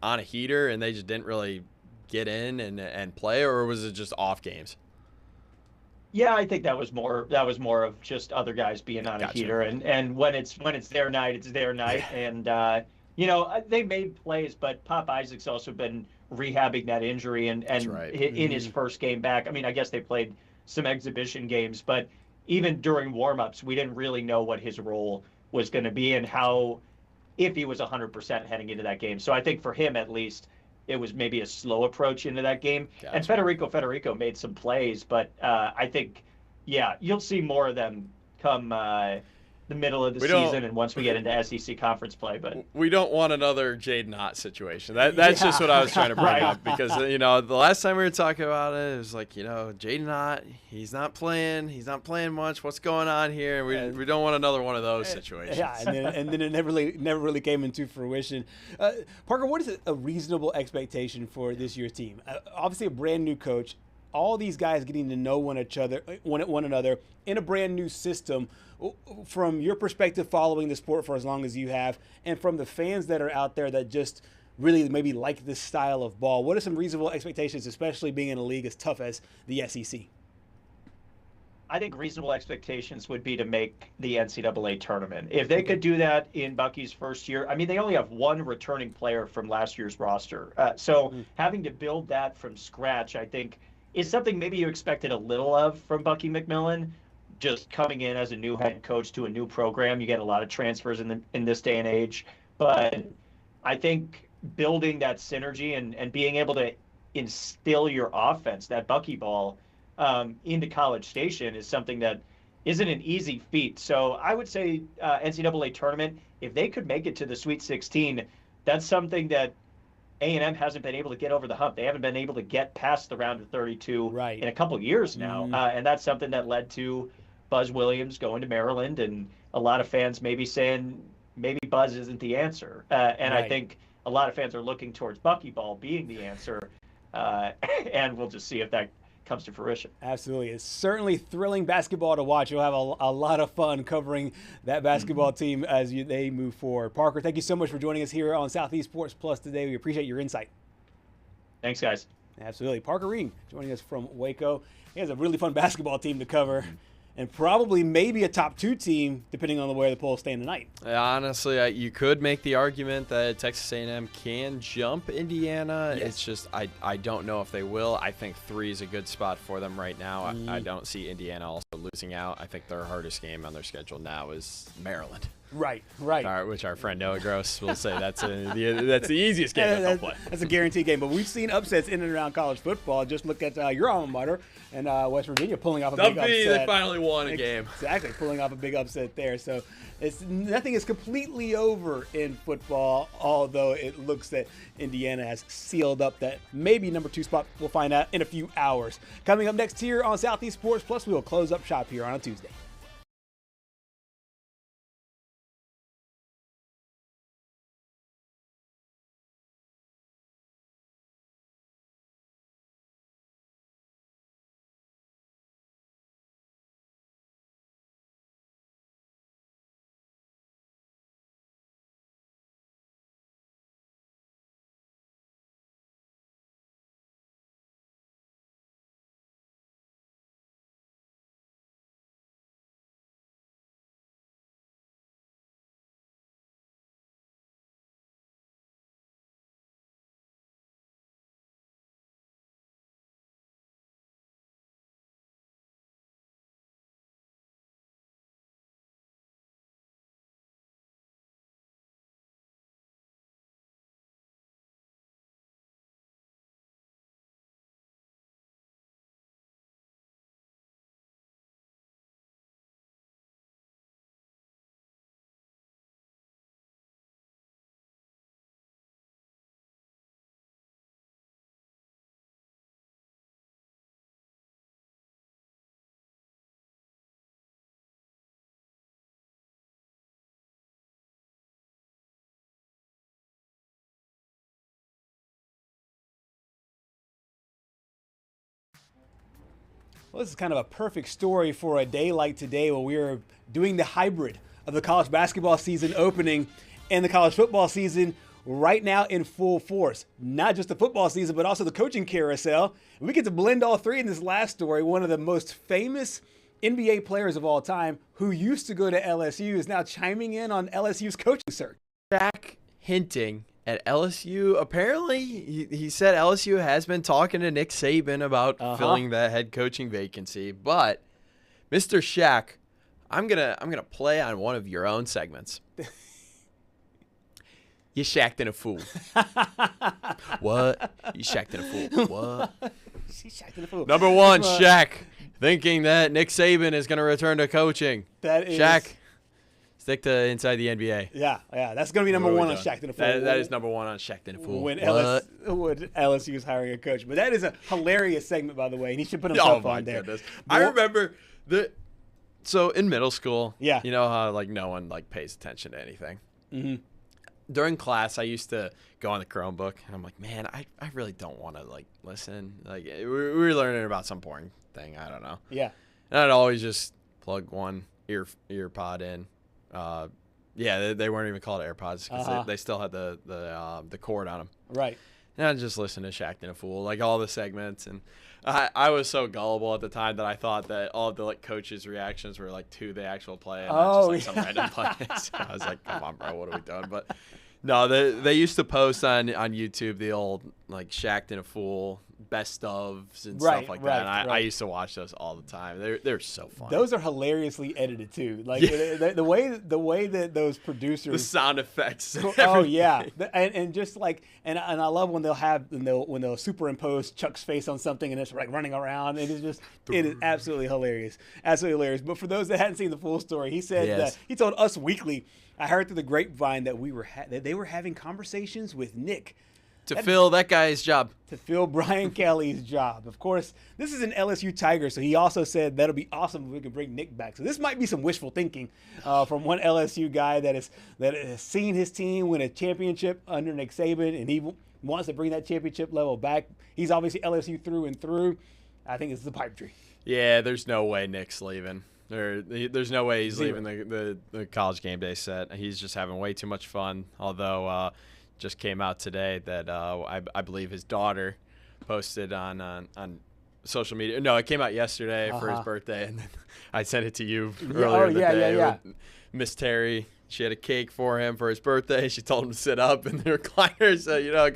on a heater and they just didn't really get in and play, or was it just off games? Yeah, I think that was more of just other guys being on a heater, and when it's their night, it's their night. And you know, they made plays, but Pop Isaac's also been rehabbing that injury and in his first game back. I mean, I guess they played some exhibition games, but even during warmups, we didn't really know what his role was going to be and if he was 100% heading into that game. So I think for him, at least, it was maybe a slow approach into that game. Gotcha. And Federico made some plays, but I think, you'll see more of them come the middle of the season and once we get into SEC conference play. But we don't want another Jaden Ott situation. That's just what I was trying to bring up, because you know, the last time we were talking about it was like, you know, Jaden Ott, he's not playing much. What's going on here? We don't want another one of those situations. Yeah, and then it never really came into fruition. Parker, what is a reasonable expectation for this year's team? Obviously, a brand new coach. All these guys getting to know one another in a brand new system. From your perspective, following the sport for as long as you have, and from the fans that are out there that just really maybe like this style of ball, what are some reasonable expectations, especially being in a league as tough as the SEC? I think reasonable expectations would be to make the NCAA tournament. If they could do that in Bucky's first year, I mean, they only have one returning player from last year's roster. So having to build that from scratch, I think, is something maybe you expected a little of from Bucky McMillan. Just coming in as a new head coach to a new program, you get a lot of transfers in this day and age. But I think building that synergy and being able to instill your offense, that Bucky ball, into College Station is something that isn't an easy feat. So I would say NCAA tournament, if they could make it to the Sweet 16, that's something that A&M hasn't been able to get over the hump. They haven't been able to get past the round of 32 in a couple years now. And that's something that led to Buzz Williams going to Maryland, and a lot of fans maybe saying maybe Buzz isn't the answer. I think a lot of fans are looking towards Bucky ball being the answer. And we'll just see if that comes to fruition. Absolutely. It's certainly thrilling basketball to watch. You'll have a lot of fun covering that basketball team as they move forward. Parker, thank you so much for joining us here on Southeast Sports Plus today. We appreciate your insight. Thanks, guys. Absolutely. Parker Reed joining us from Waco. He has a really fun basketball team to cover. And probably maybe a top 2 team, depending on the way the polls stand tonight. Honestly, you could make the argument that Texas A&M can jump Indiana. Yes. It's just I don't know if they will. I think 3 is a good spot for them right now. I don't see Indiana also losing out. I think their hardest game on their schedule now is Maryland. Right. Which our friend Noah Gross will say that's the easiest game that they'll play. That's a guaranteed game. But we've seen upsets in and around college football. Just look at your alma mater and West Virginia pulling off a big upset. They finally won a game. Exactly, pulling off a big upset there. So nothing is completely over in football, although it looks that Indiana has sealed up that maybe number 2 spot. We'll find out in a few hours. Coming up next here on Southeast Sports Plus, we will close up shop here on a Tuesday. Well, this is kind of a perfect story for a day like today when we are doing the hybrid of the college basketball season opening and the college football season right now in full force. Not just the football season, but also the coaching carousel. We get to blend all three in this last story. One of the most famous NBA players of all time who used to go to LSU is now chiming in on LSU's coaching search. Shaq hinting at LSU. Apparently, he said LSU has been talking to Nick Saban about filling that head coaching vacancy. But Mr. Shaq, I'm gonna play on one of your own segments. You shacked in a fool. What? You shacked in a fool. What? She shacked in a fool. Number one, Shaq thinking that Nick Saban is going to return to coaching. That is Shaq, stick to inside the NBA. Yeah. That's going to be number one on Shacked in a Fool. That is number one on Shacked in a Fool. When LSU is hiring a coach. But that is a hilarious segment, by the way, and he should put himself on there. Goodness. I remember so in middle school, you know how no one pays attention to anything. Mm-hmm. During class, I used to go on the Chromebook, and I'm like, man, I really don't want to listen. We were learning about some boring thing. I don't know. Yeah. And I'd always just plug one ear pod in. They weren't even called AirPods because they still had the cord on them. Right. And I'd just listen to Shacked in a Fool, all the segments. And I was so gullible at the time that I thought that all the coaches' reactions were to the actual play and not just some random play. So I was like, come on, bro, what are we doing? But no, they used to post on YouTube the old Shacked in a Fool best ofs and stuff like that. And I used to watch those all the time. They're so fun. Those are hilariously edited too. The way that those producers, the sound effects. Oh yeah, and just and I love when they'll superimpose Chuck's face on something and it's running around and it is absolutely hilarious, But for those that hadn't seen the full story, he said that he told Us Weekly, I heard through the grapevine that that they were having conversations with Nick. To fill that guy's job. To fill Brian Kelly's job. Of course, this is an LSU Tiger, so he also said that'll be awesome if we can bring Nick back. So this might be some wishful thinking from one LSU guy that has seen his team win a championship under Nick Saban, and he wants to bring that championship level back. He's obviously LSU through and through. I think this is a pipe dream. Yeah, there's no way Nick's leaving. There's no way he's leaving the college game day set. He's just having way too much fun, although just came out today that I believe his daughter posted on social media. No, it came out yesterday for his birthday, and then I sent it to you earlier in the day. Miss Terry, she had a cake for him for his birthday. She told him to sit up in the recliner. So,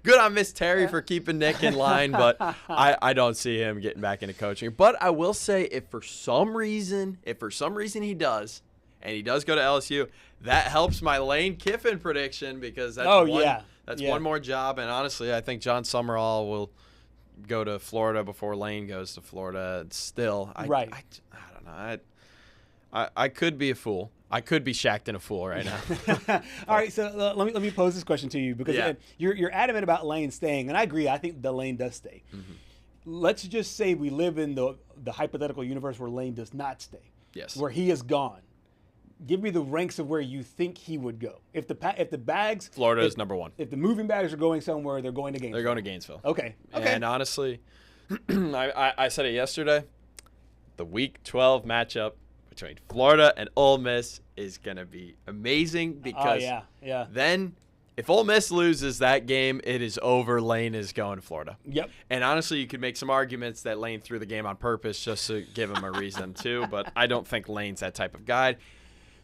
good on Miss Terry for keeping Nick in line, but I don't see him getting back into coaching. But I will say if for some reason he does, and he does go to LSU, that helps my Lane Kiffin prediction because that's one more job. And honestly, I think John Summerall will go to Florida before Lane goes to Florida. Still, I don't know. I could be a fool. I could be shacked in a fool right now. All right, so let me pose this question to you because you're adamant about Lane staying, and I agree. I think the Lane does stay. Mm-hmm. Let's just say we live in the hypothetical universe where Lane does not stay. Yes. Where he is gone. Give me the ranks of where you think he would go. If the bags, Florida is number one. If the moving bags are going somewhere, they're going to Gainesville. They're going to Gainesville. Okay. And honestly, I said it yesterday. The Week 12 matchup between Florida and Ole Miss is going to be amazing because then if Ole Miss loses that game, it is over. Lane is going to Florida. Yep. And honestly, you could make some arguments that Lane threw the game on purpose just to give him a reason too, but I don't think Lane's that type of guy.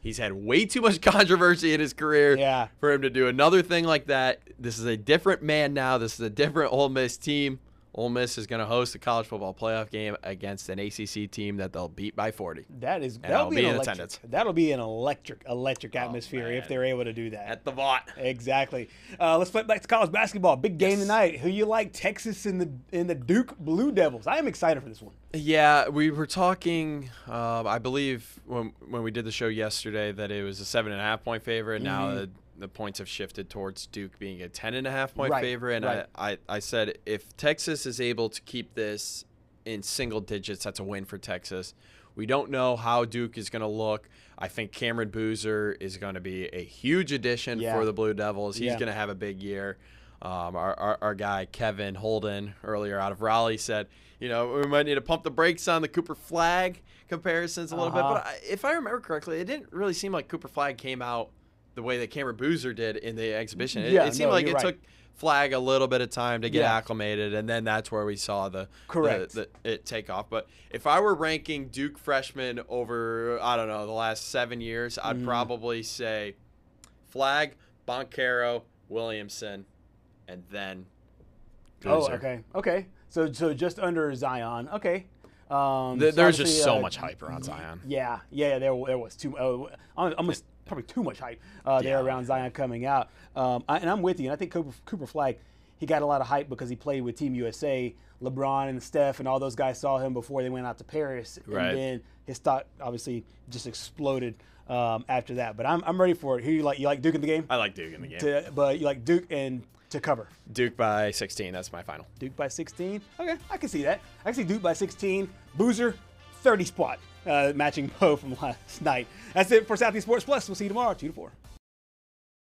He's had way too much controversy in his career for him to do another thing like that. This is a different man now. This is a different Ole Miss team. Ole Miss is going to host a college football playoff game against an ACC team that they'll beat by 40. That'll be an electric atmosphere if they're able to do that. At the Vaught. Exactly. Let's flip back to college basketball. Big game tonight. Who you like? Texas and the Duke Blue Devils. I am excited for this one. Yeah, we were talking. I believe when we did the show yesterday that it was a 7.5 point favorite. Mm-hmm. Now the points have shifted towards Duke being a 10.5 point favorite. And I said if Texas is able to keep this in single digits, that's a win for Texas. We don't know how Duke is going to look. I think Cameron Boozer is going to be a huge addition for the Blue Devils. He's going to have a big year. Our guy Kevin Holden earlier out of Raleigh said, we might need to pump the brakes on the Cooper Flag comparisons a little bit. But if I remember correctly, it didn't really seem like Cooper Flag came out the way that Cameron Boozer did in the exhibition. It seemed like it took Flag a little bit of time to get acclimated, and then that's where we saw it take off. But if I were ranking Duke freshmen over, I don't know, the last 7 years, I'd probably say Flag, Boncaro, Williamson, and then Boozer. Okay. So just under Zion. Okay. There's just so much hype around Zion. Yeah. There was almost probably too much hype there around Zion coming out. And I'm with you. And I think Cooper Flag, he got a lot of hype because he played with Team USA. LeBron and Steph and all those guys saw him before they went out to Paris. Right. And then his stock obviously just exploded after that. But I'm ready for it. Who you like Duke in the game? I like Duke in the game. But you like Duke and to cover? Duke by 16. That's my final. Duke by 16? Okay, I can see that. I can see Duke by 16. Boozer, 30 spot, matching Poe from last night. That's it for Southeast Sports Plus. We'll see you tomorrow, 2 to 4.